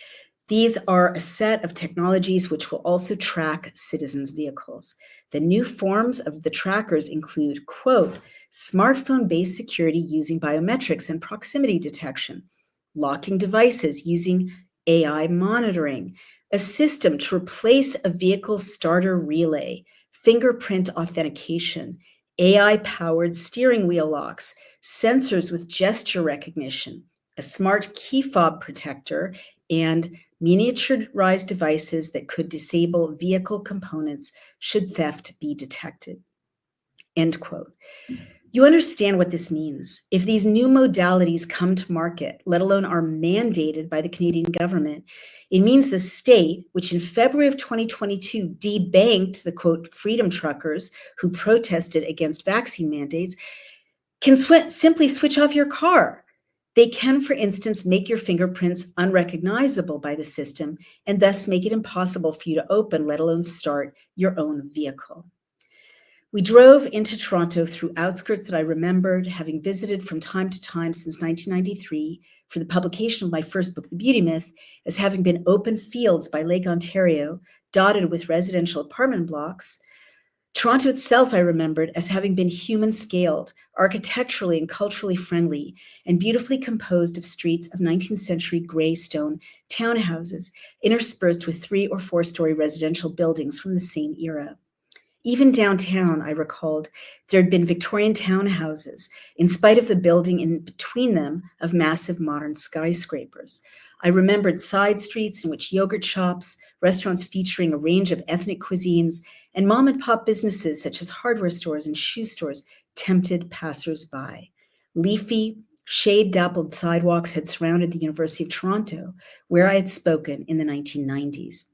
These are a set of technologies which will also track citizens' vehicles. The new forms of the trackers include, quote, smartphone-based security using biometrics and proximity detection, locking devices using AI monitoring, a system to replace a vehicle's starter relay, fingerprint authentication, AI-powered steering wheel locks, sensors with gesture recognition, a smart key fob protector, and miniaturized devices that could disable vehicle components should theft be detected, end quote. You understand what this means. If these new modalities come to market, let alone are mandated by the Canadian government, it means the state, which in February of 2022 debanked the, quote, freedom truckers who protested against vaccine mandates, can simply switch off your car. They can, for instance, make your fingerprints unrecognizable by the system and thus make it impossible for you to open, let alone start, your own vehicle. We drove into Toronto through outskirts that I remembered, having visited from time to time since 1993 for the publication of my first book, The Beauty Myth, as having been open fields by Lake Ontario, dotted with residential apartment blocks. Toronto itself, I remembered, as having been human-scaled, architecturally and culturally friendly, and beautifully composed of streets of 19th century gray stone townhouses, interspersed with 3- or 4-story residential buildings from the same era. Even downtown, I recalled, there had been Victorian townhouses, in spite of the building in between them of massive modern skyscrapers. I remembered side streets in which yogurt shops, restaurants featuring a range of ethnic cuisines, and mom and pop businesses such as hardware stores and shoe stores tempted passers-by. Leafy, shade-dappled sidewalks had surrounded the University of Toronto, where I had spoken in the 1990s.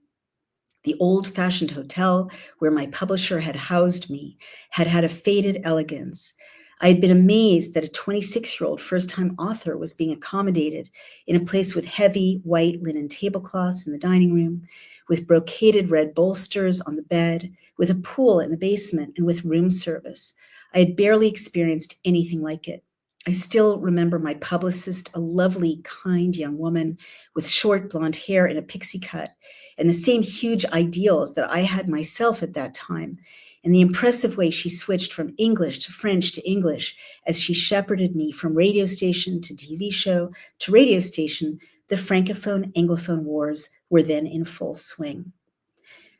The old-fashioned hotel where my publisher had housed me had had a faded elegance. I had been amazed that a 26-year-old first-time author was being accommodated in a place with heavy white linen tablecloths in the dining room, with brocaded red bolsters on the bed, with a pool in the basement, and with room service. I had barely experienced anything like it. I still remember my publicist, a lovely, kind young woman with short blonde hair in a pixie cut, and the same huge ideals that I had myself at that time, and the impressive way she switched from English to French to English as she shepherded me from radio station to TV show to radio station. The Francophone-Anglophone wars were then in full swing.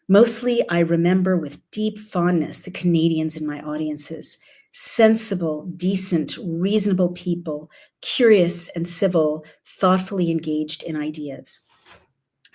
Mostly, I remember with deep fondness the Canadians in my audiences, sensible, decent, reasonable people, curious and civil, thoughtfully engaged in ideas.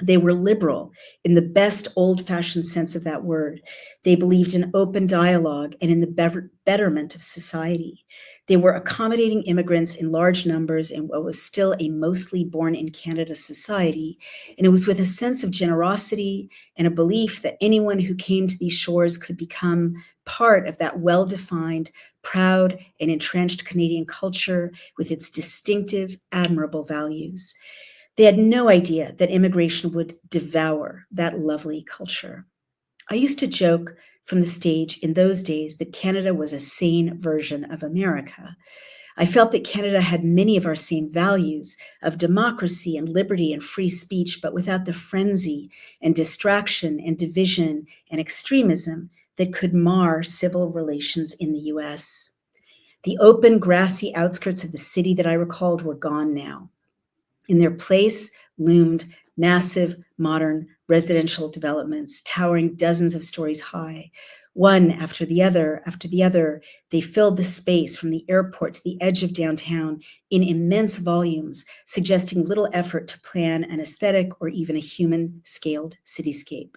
They were liberal in the best old-fashioned sense of that word. They believed in open dialogue and in the betterment of society. They were accommodating immigrants in large numbers in what was still a mostly born-in-Canada society, and it was with a sense of generosity and a belief that anyone who came to these shores could become part of that well-defined, proud, and entrenched Canadian culture with its distinctive, admirable values. They had no idea that immigration would devour that lovely culture. I used to joke from the stage in those days that Canada was a sane version of America. I felt that Canada had many of our same values of democracy and liberty and free speech, but without the frenzy and distraction and division and extremism that could mar civil relations in the US. The open, grassy outskirts of the city that I recalled were gone now. In their place loomed massive, modern residential developments, towering dozens of stories high. One after the other, they filled the space from the airport to the edge of downtown in immense volumes, suggesting little effort to plan an aesthetic or even a human-scaled cityscape.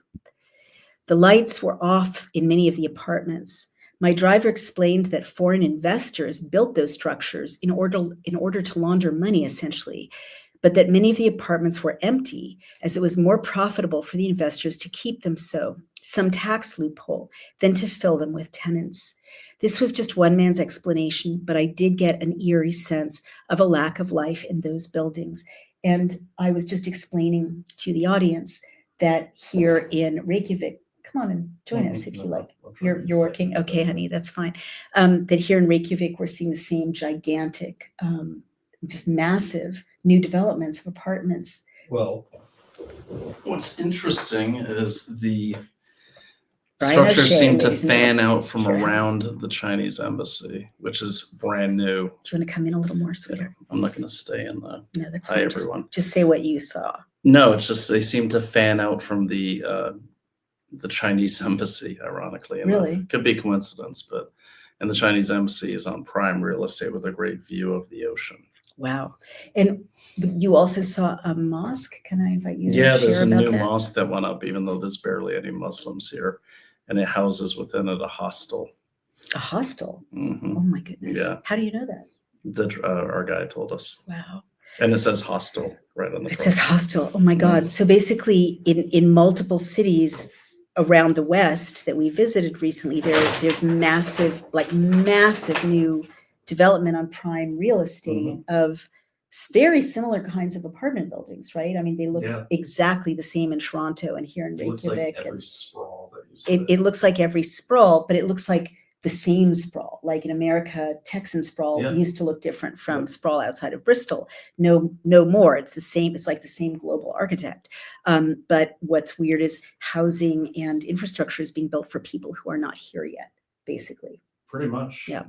The lights were off in many of the apartments. My driver explained that foreign investors built those structures in order to launder money, essentially, but that many of the apartments were empty as it was more profitable for the investors to keep them so, some tax loophole, than to fill them with tenants. This was just one man's explanation, but I did get an eerie sense of a lack of life in those buildings. And I was just explaining to the audience that here in Reykjavik, come on and join us if you like. You're working. Okay, honey, that's fine. That here in Reykjavik, we're seeing the same gigantic, just massive new developments of apartments. Well, what's interesting is the Brian structures O'Shea, seem to ladies and fan gentlemen. out from Sure. around the Chinese embassy, which is brand new. Do you want to come in a little more, sweeter? I'm not going to stay in the. No, that's Hi, fine. everyone. Just say what you saw. No, it's just they seem to fan out from the Chinese embassy, ironically enough. Really? Could be coincidence, but and the Chinese embassy is on prime real estate with a great view of the ocean. Wow. And you also saw a mosque. Can I invite you to Yeah, there's share a about new that? mosque that went up, even though there's barely any Muslims here, and it houses within it a hostel. A hostel? Mhm. Oh my goodness. Yeah. How do you know that? Our guy told us, Wow. and it says hostel right on the It front. says hostel. Oh my God. So basically in multiple cities around the West that we visited recently, there's massive new development on prime real estate of very similar kinds of apartment buildings, right? I mean, they look exactly the same in Toronto and here in It looks like Reykjavik. every sprawl that you see. It looks like every sprawl, but it looks like the same sprawl. Like in America, Texan sprawl used to look different from sprawl outside of Bristol. No more. It's the same. It's like the same global architect. But what's weird is housing and infrastructure is being built for people who are not here yet, basically. Pretty much. Yeah.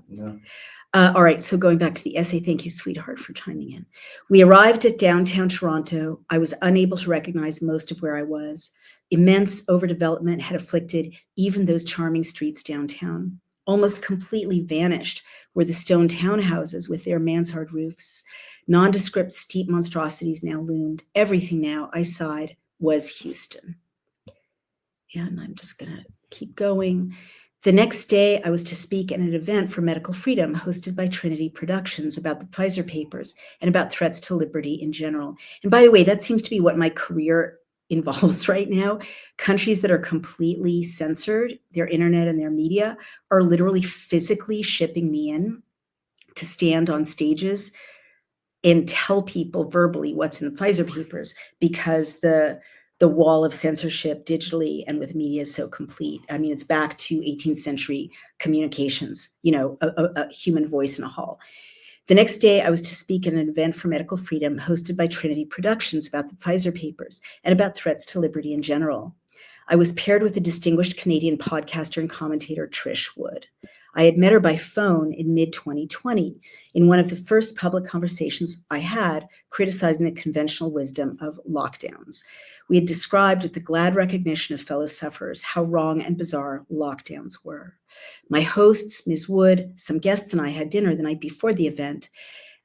All right, so going back to the essay, thank you, sweetheart, for chiming in. We arrived at downtown Toronto. I was unable to recognize most of where I was. Immense overdevelopment had afflicted even those charming streets downtown. Almost completely vanished were the stone townhouses with their mansard roofs. Nondescript steep monstrosities now loomed. Everything now, I sighed, was Houston. And I'm just going to keep going. The next day, I was to speak at an event for medical freedom hosted by Trinity Productions about the Pfizer papers and about threats to liberty in general. And by the way, that seems to be what my career involves right now. Countries that are completely censored, their internet and their media, are literally physically shipping me in to stand on stages and tell people verbally what's in the Pfizer papers because the wall of censorship digitally and with media is so complete. I mean, it's back to 18th century communications, a human voice in a hall. The next day, I was to speak at an event for medical freedom hosted by Trinity Productions about the Pfizer papers and about threats to liberty in general. I was paired with the distinguished Canadian podcaster and commentator Trish Wood. I had met her by phone in mid-2020 in one of the first public conversations I had criticizing the conventional wisdom of lockdowns. We had described with the glad recognition of fellow sufferers how wrong and bizarre lockdowns were. My hosts, Ms. Wood, some guests, and I had dinner the night before the event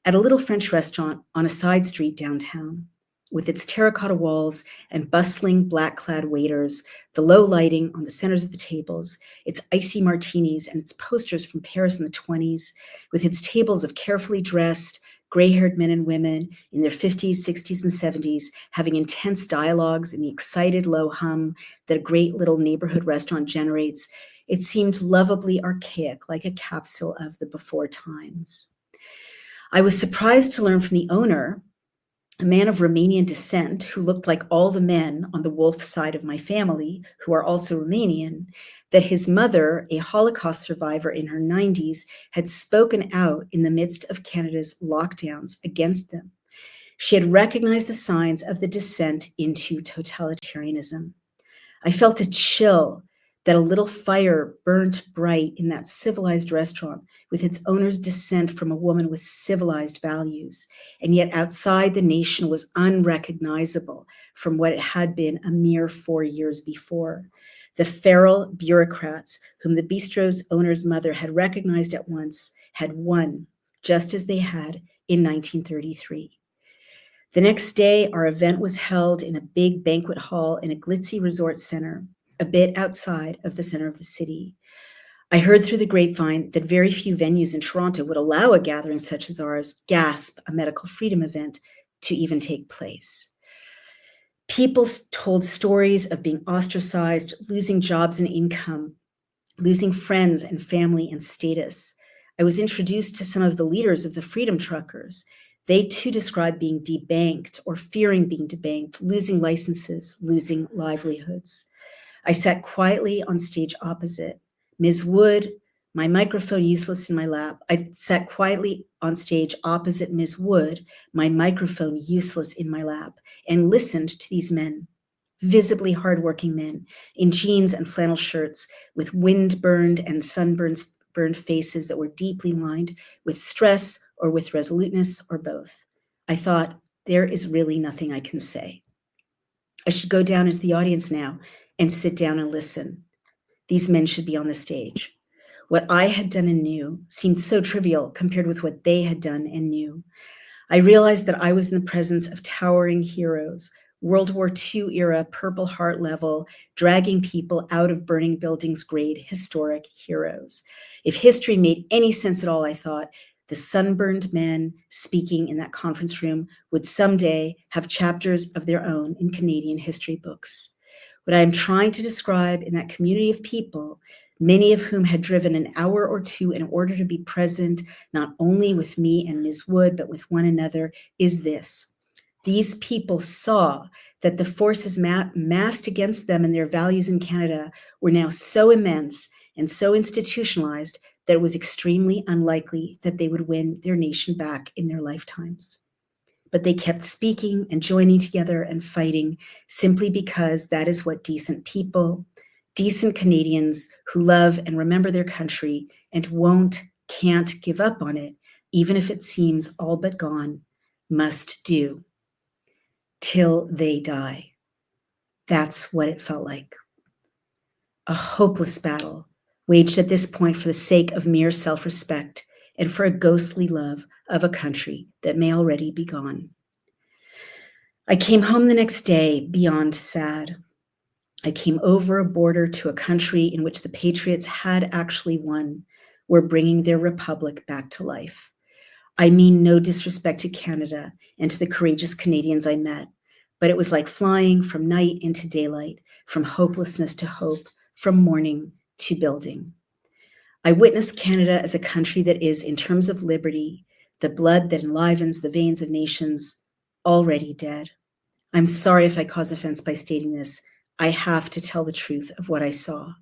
at a little French restaurant on a side street downtown. With its terracotta walls and bustling black-clad waiters, the low lighting on the centers of the tables, its icy martinis and its posters from Paris in the 1920s, with its tables of carefully dressed, gray-haired men and women in their 50s, 60s, and 70s, having intense dialogues in the excited low hum that a great little neighborhood restaurant generates, it seemed lovably archaic, like a capsule of the before times. I was surprised to learn from the owner, a man of Romanian descent who looked like all the men on the wolf side of my family, who are also Romanian, that his mother, a Holocaust survivor in her 90s, had spoken out in the midst of Canada's lockdowns against them. She had recognized the signs of the descent into totalitarianism. I felt a chill that a little fire burnt bright in that civilized restaurant with its owner's descent from a woman with civilized values, and yet outside the nation was unrecognizable from what it had been a mere 4 years before. The feral bureaucrats whom the bistro's owner's mother had recognized at once had won, just as they had in 1933. The next day, our event was held in a big banquet hall in a glitzy resort center, a bit outside of the center of the city. I heard through the grapevine that very few venues in Toronto would allow a gathering such as ours, GASP, a medical freedom event, to even take place. People told stories of being ostracized, losing jobs and income, losing friends and family and status. I was introduced to some of the leaders of the Freedom Truckers. They too described being debanked or fearing being debanked, losing licenses, losing livelihoods. I sat quietly on stage opposite. Ms. Wood, my microphone useless in my lap. I sat quietly on stage opposite Ms. Wood, my microphone useless in my lap, and listened to these men, visibly hardworking men in jeans and flannel shirts with wind-burned and sunburned faces that were deeply lined with stress or with resoluteness or both. I thought, there is really nothing I can say. I should go down into the audience now and sit down and listen. These men should be on the stage. What I had done and knew seemed so trivial compared with what they had done and knew. I realized that I was in the presence of towering heroes, World War II era Purple Heart level, dragging people out of burning buildings grade historic heroes. If history made any sense at all, I thought, the sunburned men speaking in that conference room would someday have chapters of their own in Canadian history books. What I am trying to describe in that community of people, many of whom had driven an hour or two in order to be present, not only with me and Ms. Wood, but with one another, is this. These people saw that the forces massed against them and their values in Canada were now so immense and so institutionalized that it was extremely unlikely that they would win their nation back in their lifetimes. But they kept speaking and joining together and fighting simply because that is what decent people, decent Canadians who love and remember their country and can't give up on it, even if it seems all but gone, must do. Till they die. That's what it felt like. A hopeless battle, waged at this point for the sake of mere self-respect and for a ghostly love of a country that may already be gone. I came home the next day beyond sad. I came over a border to a country in which the patriots had actually won, were bringing their republic back to life. I mean no disrespect to Canada and to the courageous Canadians I met, but it was like flying from night into daylight, from hopelessness to hope, from mourning to building. I witnessed Canada as a country that is, in terms of liberty, the blood that enlivens the veins of nations, already dead. I'm sorry if I cause offense by stating this. I have to tell the truth of what I saw.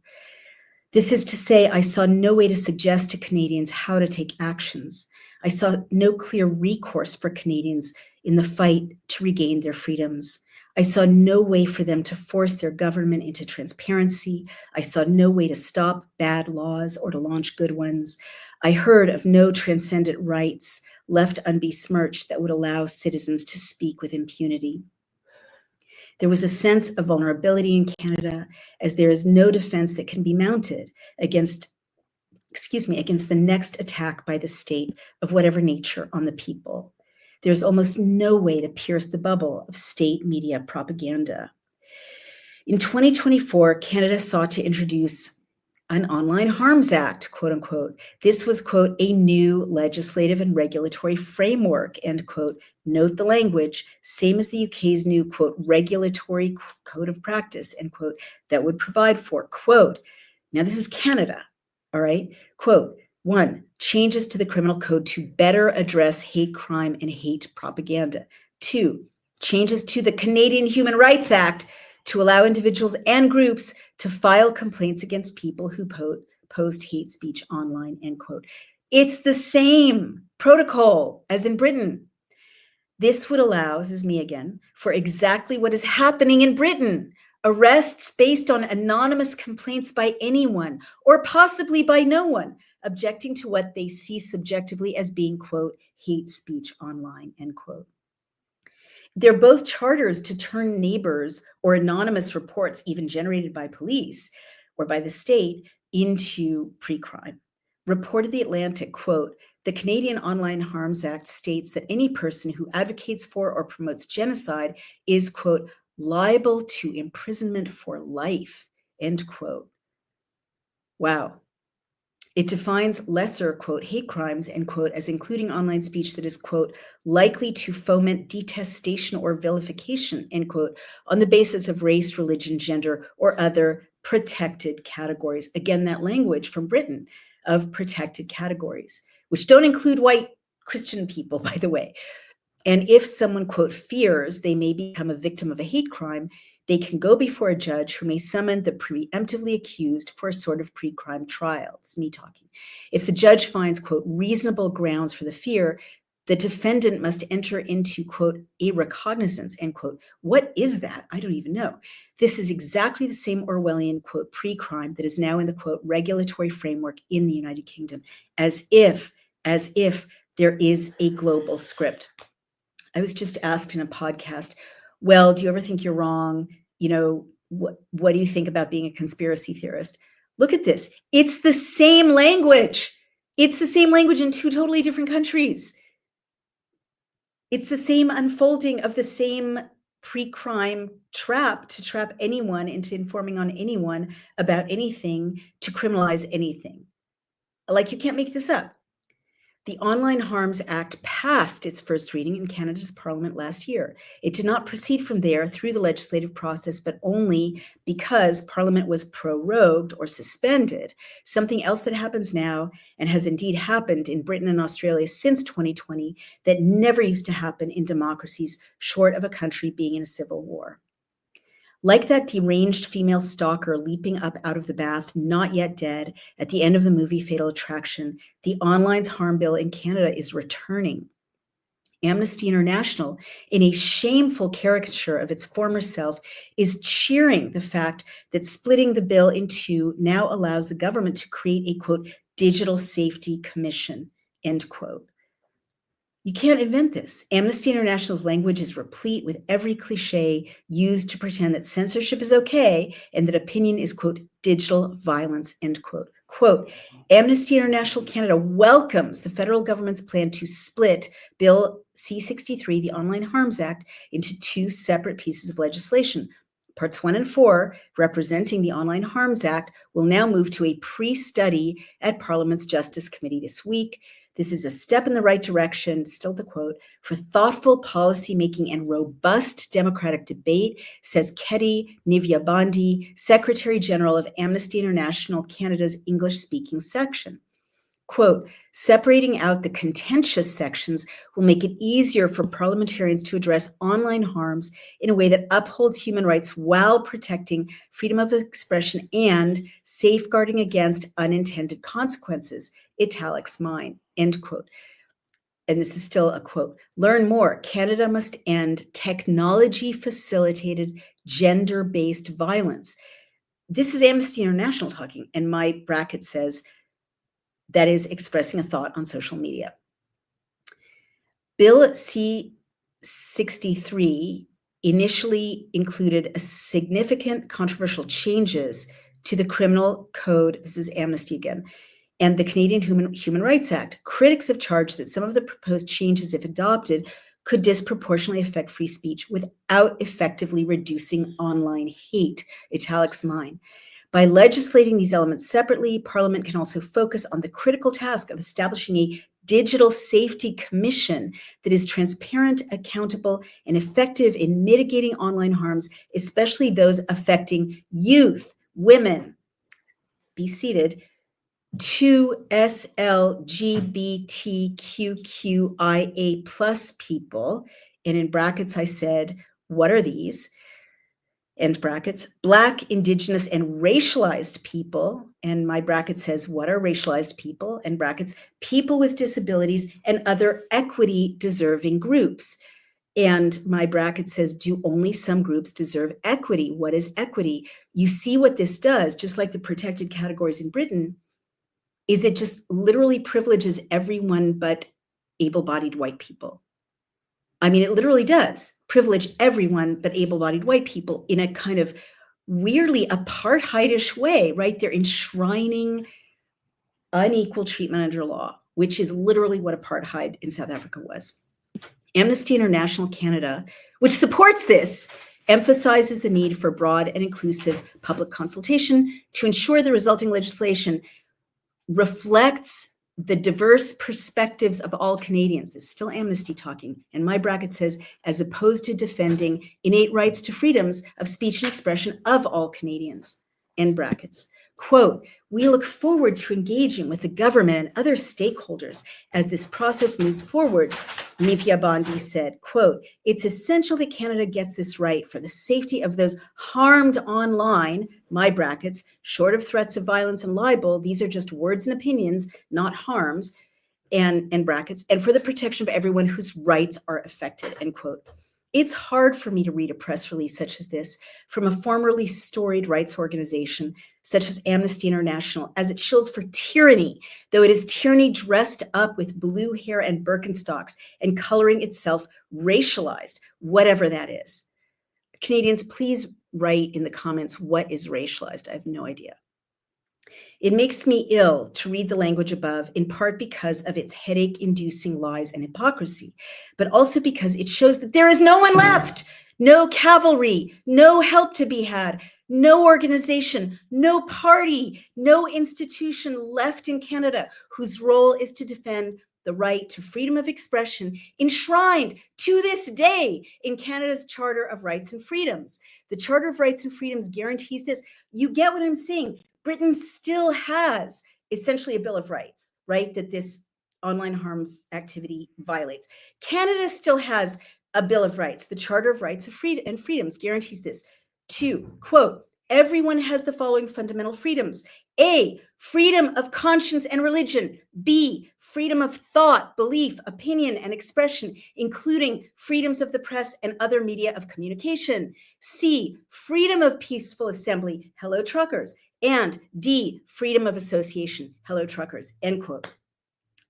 This is to say, I saw no way to suggest to Canadians how to take actions. I saw no clear recourse for Canadians in the fight to regain their freedoms. I saw no way for them to force their government into transparency. I saw no way to stop bad laws or to launch good ones. I heard of no transcendent rights left unbesmirched that would allow citizens to speak with impunity. There was a sense of vulnerability in Canada, as there is no defense that can be mounted against the next attack by the state of whatever nature on the people. There's almost no way to pierce the bubble of state media propaganda. In 2024, Canada sought to introduce an online harms act, quote unquote. This was, quote, a new legislative and regulatory framework, end quote. Note the language, same as the UK's new, quote, regulatory code of practice, end quote, that would provide for, quote, now this is Canada, all right, quote, 1, changes to the criminal code to better address hate crime and hate propaganda. 2, changes to the Canadian Human Rights Act to allow individuals and groups to file complaints against people who post hate speech online, end quote. It's the same protocol as in Britain. This would allow, this is me again, for exactly what is happening in Britain. Arrests based on anonymous complaints by anyone, or possibly by no one, objecting to what they see subjectively as being, quote, hate speech online, end quote. They're both charters to turn neighbors or anonymous reports, even generated by police or by the state, into pre-crime. Reported The Atlantic, quote, the Canadian Online Harms Act states that any person who advocates for or promotes genocide is, quote, liable to imprisonment for life, end quote. Wow. It defines lesser, quote, hate crimes, end quote, as including online speech that is, quote, likely to foment detestation or vilification, end quote, on the basis of race, religion, gender, or other protected categories. Again, that language from Britain of protected categories, which don't include white Christian people, by the way. And if someone, quote, fears they may become a victim of a hate crime, they can go before a judge who may summon the preemptively accused for a sort of pre-crime trial. It's me talking. If the judge finds, quote, reasonable grounds for the fear, the defendant must enter into, quote, a recognizance, end quote. What is that? I don't even know. This is exactly the same Orwellian, quote, pre-crime that is now in the, quote, regulatory framework in the United Kingdom, as if there is a global script. I was just asked in a podcast, well, do you ever think you're wrong? You know, what do you think about being a conspiracy theorist? Look at this. It's the same language. It's the same language in two totally different countries. It's the same unfolding of the same pre-crime trap to trap anyone into informing on anyone about anything, to criminalize anything. Like, you can't make this up. The Online Harms Act passed its first reading in Canada's Parliament last year. It did not proceed from there through the legislative process, but only because Parliament was prorogued or suspended, something else that happens now and has indeed happened in Britain and Australia since 2020 that never used to happen in democracies short of a country being in a civil war. Like that deranged female stalker leaping up out of the bath, not yet dead, at the end of the movie Fatal Attraction, the online harm bill in Canada is returning. Amnesty International, in a shameful caricature of its former self, is cheering the fact that splitting the bill in two now allows the government to create a, quote, digital safety commission, end quote. You can't invent this. Amnesty International's language is replete with every cliche used to pretend that censorship is okay and that opinion is, quote, digital violence, end quote. Quote, Amnesty International Canada welcomes the federal government's plan to split Bill C-63, the Online Harms Act, into two separate pieces of legislation. Parts 1 and 4, representing the Online Harms Act, will now move to a pre-study at Parliament's Justice Committee this week. This is a step in the right direction, still the quote, for thoughtful policymaking and robust democratic debate, says Ketty Nivyabandi, Secretary General of Amnesty International Canada's English-speaking section. Quote, separating out the contentious sections will make it easier for parliamentarians to address online harms in a way that upholds human rights while protecting freedom of expression and safeguarding against unintended consequences. Italics mine, end quote. And this is still a quote. Learn more. Canada must end technology-facilitated gender-based violence. This is Amnesty International talking, and my bracket says, that is expressing a thought on social media. Bill C-63 initially included a significant controversial changes to the criminal code, this is Amnesty again, and the Canadian Human Rights Act. Critics have charged that some of the proposed changes, if adopted, could disproportionately affect free speech without effectively reducing online hate, italics mine. By legislating these elements separately, Parliament can also focus on the critical task of establishing a digital safety commission that is transparent, accountable, and effective in mitigating online harms, especially those affecting youth, women, be seated, to SLGBTQQIA+ people. And in brackets, I said, what are these? end brackets, Black, Indigenous, and racialized people, and my bracket says, what are racialized people, end brackets, people with disabilities and other equity-deserving groups. And my bracket says, do only some groups deserve equity? What is equity? You see what this does, just like the protected categories in Britain, is it just literally privileges everyone but able-bodied white people. I mean, it literally does privilege everyone but able-bodied white people in a kind of weirdly apartheidish way, right? They're enshrining unequal treatment under law, which is literally what apartheid in South Africa was. Amnesty International Canada, which supports this, emphasizes the need for broad and inclusive public consultation to ensure the resulting legislation reflects the diverse perspectives of all Canadians. It's still Amnesty talking. And my bracket says, as opposed to defending innate rights to freedoms of speech and expression of all Canadians, end brackets. Quote, we look forward to engaging with the government and other stakeholders as this process moves forward, Nifia Bondi said, quote, it's essential that Canada gets this right for the safety of those harmed online, my brackets, short of threats of violence and libel, these are just words and opinions, not harms, and brackets, and for the protection of everyone whose rights are affected, end quote. It's hard for me to read a press release such as this from a formerly storied rights organization such as Amnesty International, as it shills for tyranny, though it is tyranny dressed up with blue hair and Birkenstocks and coloring itself racialized, whatever that is. Canadians, please write in the comments what is racialized. I have no idea. It makes me ill to read the language above, in part because of its headache-inducing lies and hypocrisy, but also because it shows that there is no one left, no cavalry, no help to be had, no organization, no party, no institution left in Canada whose role is to defend the right to freedom of expression enshrined to this day in Canada's Charter of Rights and Freedoms. The Charter of Rights and Freedoms guarantees this. You get what I'm saying? Britain still has essentially a Bill of Rights, right? That this online harms activity violates. Canada still has a Bill of Rights. The Charter of Rights and Freedoms guarantees this. 2, quote, everyone has the following fundamental freedoms. A, freedom of conscience and religion. B, freedom of thought, belief, opinion, and expression, including freedoms of the press and other media of communication. C, freedom of peaceful assembly. Hello, truckers. And D, freedom of association. Hello, truckers, end quote.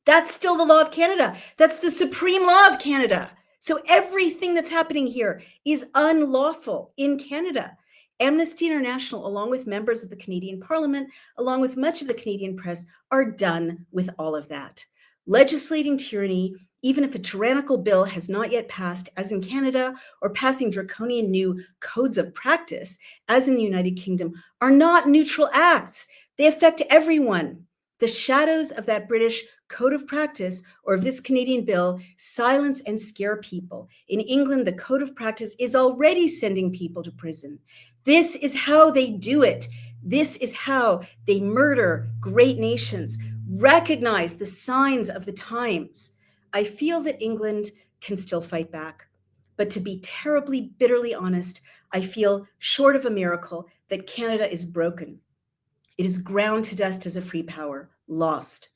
That's still the law of Canada. That's the supreme law of Canada. So everything that's happening here is unlawful in Canada. Amnesty International, along with members of the Canadian Parliament, along with much of the Canadian press, are done with all of that. Legislating tyranny, even if a tyrannical bill has not yet passed, as in Canada, or passing draconian new codes of practice, as in the United Kingdom, are not neutral acts. They affect everyone. The shadows of that British code of practice or of this Canadian bill silence and scare people. In England, the code of practice is already sending people to prison. This is how they do it. This is how they murder great nations. Recognize the signs of the times. I feel that England can still fight back. But to be terribly, bitterly honest, I feel short of a miracle that Canada is broken. It is ground to dust as a free power, lost.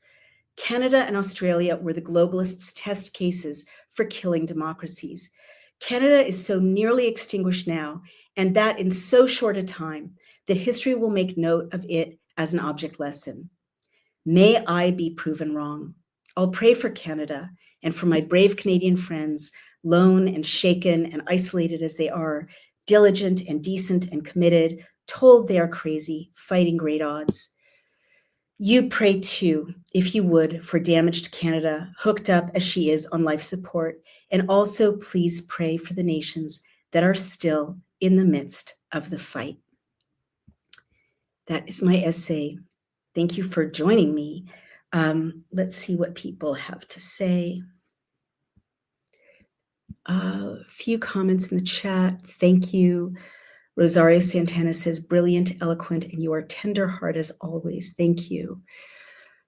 Canada and Australia were the globalists' test cases for killing democracies. Canada is so nearly extinguished now, and that in so short a time, that history will make note of it as an object lesson. May I be proven wrong. I'll pray for Canada and for my brave Canadian friends, lone and shaken and isolated as they are, diligent and decent and committed, told they are crazy, fighting great odds. You pray too, if you would, for damaged Canada, hooked up as she is on life support, and also please pray for the nations that are still in the midst of the fight. That is my essay. Thank you for joining me. Let's see what people have to say. A few comments in the chat. Thank you. Rosario Santana says, brilliant, eloquent, and you are tender heart as always. Thank you.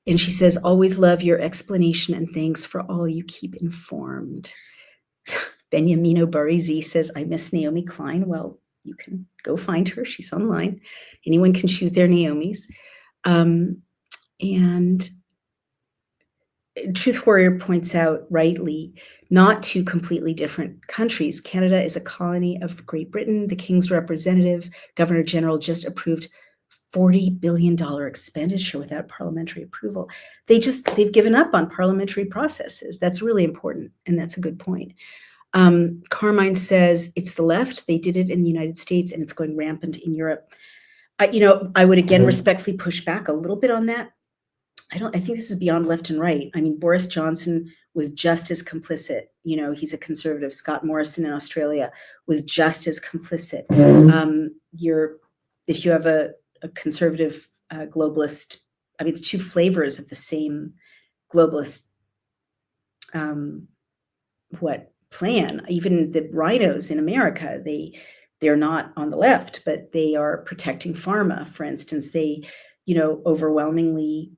And she says, always love your explanation and thanks for all you keep informed. Benyamino Barizi says, I miss Naomi Klein. Well, You can go find her. She's online. Anyone can choose their Naomis. And Truth Warrior points out rightly, not two completely different countries. Canada is a colony of Great Britain. The King's representative, Governor General, just approved $40 billion expenditure without parliamentary approval. They've given up on parliamentary processes. That's really important, and that's a good point. Carmine says it's the left. They did it in the United States, and it's going rampant in Europe. I would again respectfully push back a little bit on that. I think this is beyond left and right. I mean, Boris Johnson was just as complicit. He's a conservative. Scott Morrison in Australia was just as complicit. If you have a conservative globalist, it's two flavors of the same globalist plan. Even the rhinos in America, they're not on the left, but they are protecting pharma. For instance, they overwhelmingly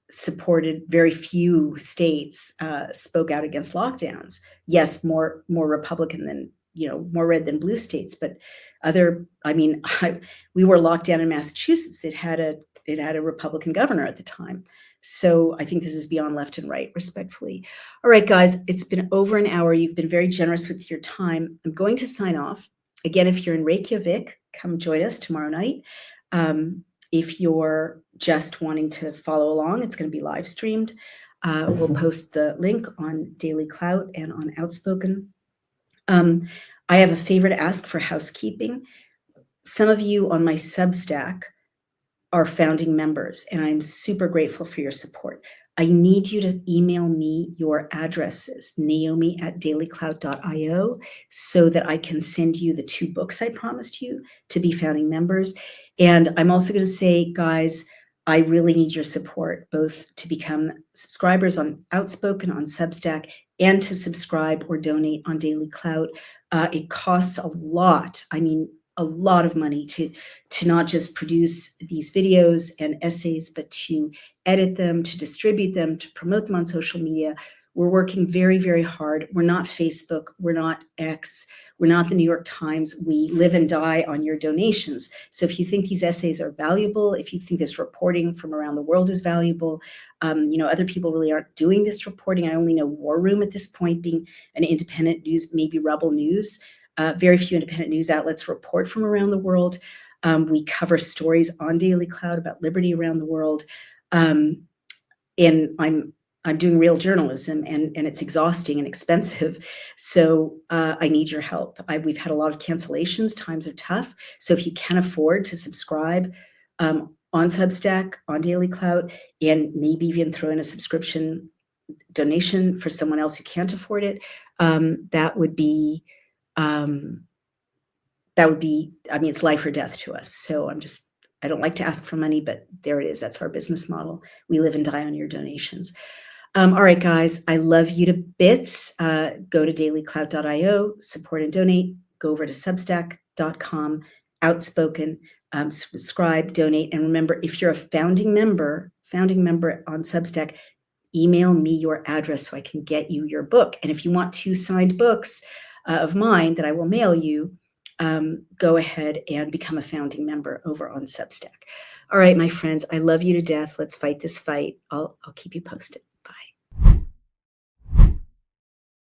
supported, very few states spoke out against lockdowns. Yes, more Republican than, more red than blue states, but we were locked down in Massachusetts. It had a Republican governor at the time. So I think this is beyond left and right, respectfully. All right, guys, it's been over an hour. You've been very generous with your time. I'm going to sign off. Again, if you're in Reykjavik, come join us tomorrow night. If you're just wanting to follow along, it's going to be live streamed. We'll post the link on Daily Clout and on Outspoken. I have a favor to ask for housekeeping. Some of you on my Substack are founding members, and I'm super grateful for your support. I need you to email me your addresses, naomi@dailyclout.io, so that I can send you the 2 books I promised you to be founding members. And I'm also going to say, guys, I really need your support, both to become subscribers on Outspoken, on Substack, and to subscribe or donate on Daily Clout. It costs a lot. A lot of money to not just produce these videos and essays, but to edit them, to distribute them, to promote them on social media. We're working very, very hard. We're not Facebook. We're not X. We're not the New York Times. We live and die on your donations. So if you think these essays are valuable, if you think this reporting from around the world is valuable, other people really aren't doing this reporting. I only know War Room at this point being an independent news, maybe Rebel News. Very few independent news outlets report from around the world. We cover stories on Daily Clout about liberty around the world. And I'm doing real journalism, and it's exhausting and expensive. So I need your help. We've had a lot of cancellations. Times are tough. So if you can afford to subscribe on Substack, on Daily Clout, and maybe even throw in a subscription donation for someone else who can't afford it, that would be, it's life or death to us. So I don't like to ask for money, but there it is. That's our business model. We live and die on your donations. All right, guys, I love you to bits. Go to dailyclout.io, support and donate. Go over to substack.com, Outspoken, subscribe, donate. And remember, if you're a founding member on Substack, email me your address so I can get you your book. And if you want 2 signed books of mine that I will mail you, go ahead and become a founding member over on Substack. All right, my friends, I love you to death. Let's fight this fight. I'll keep you posted.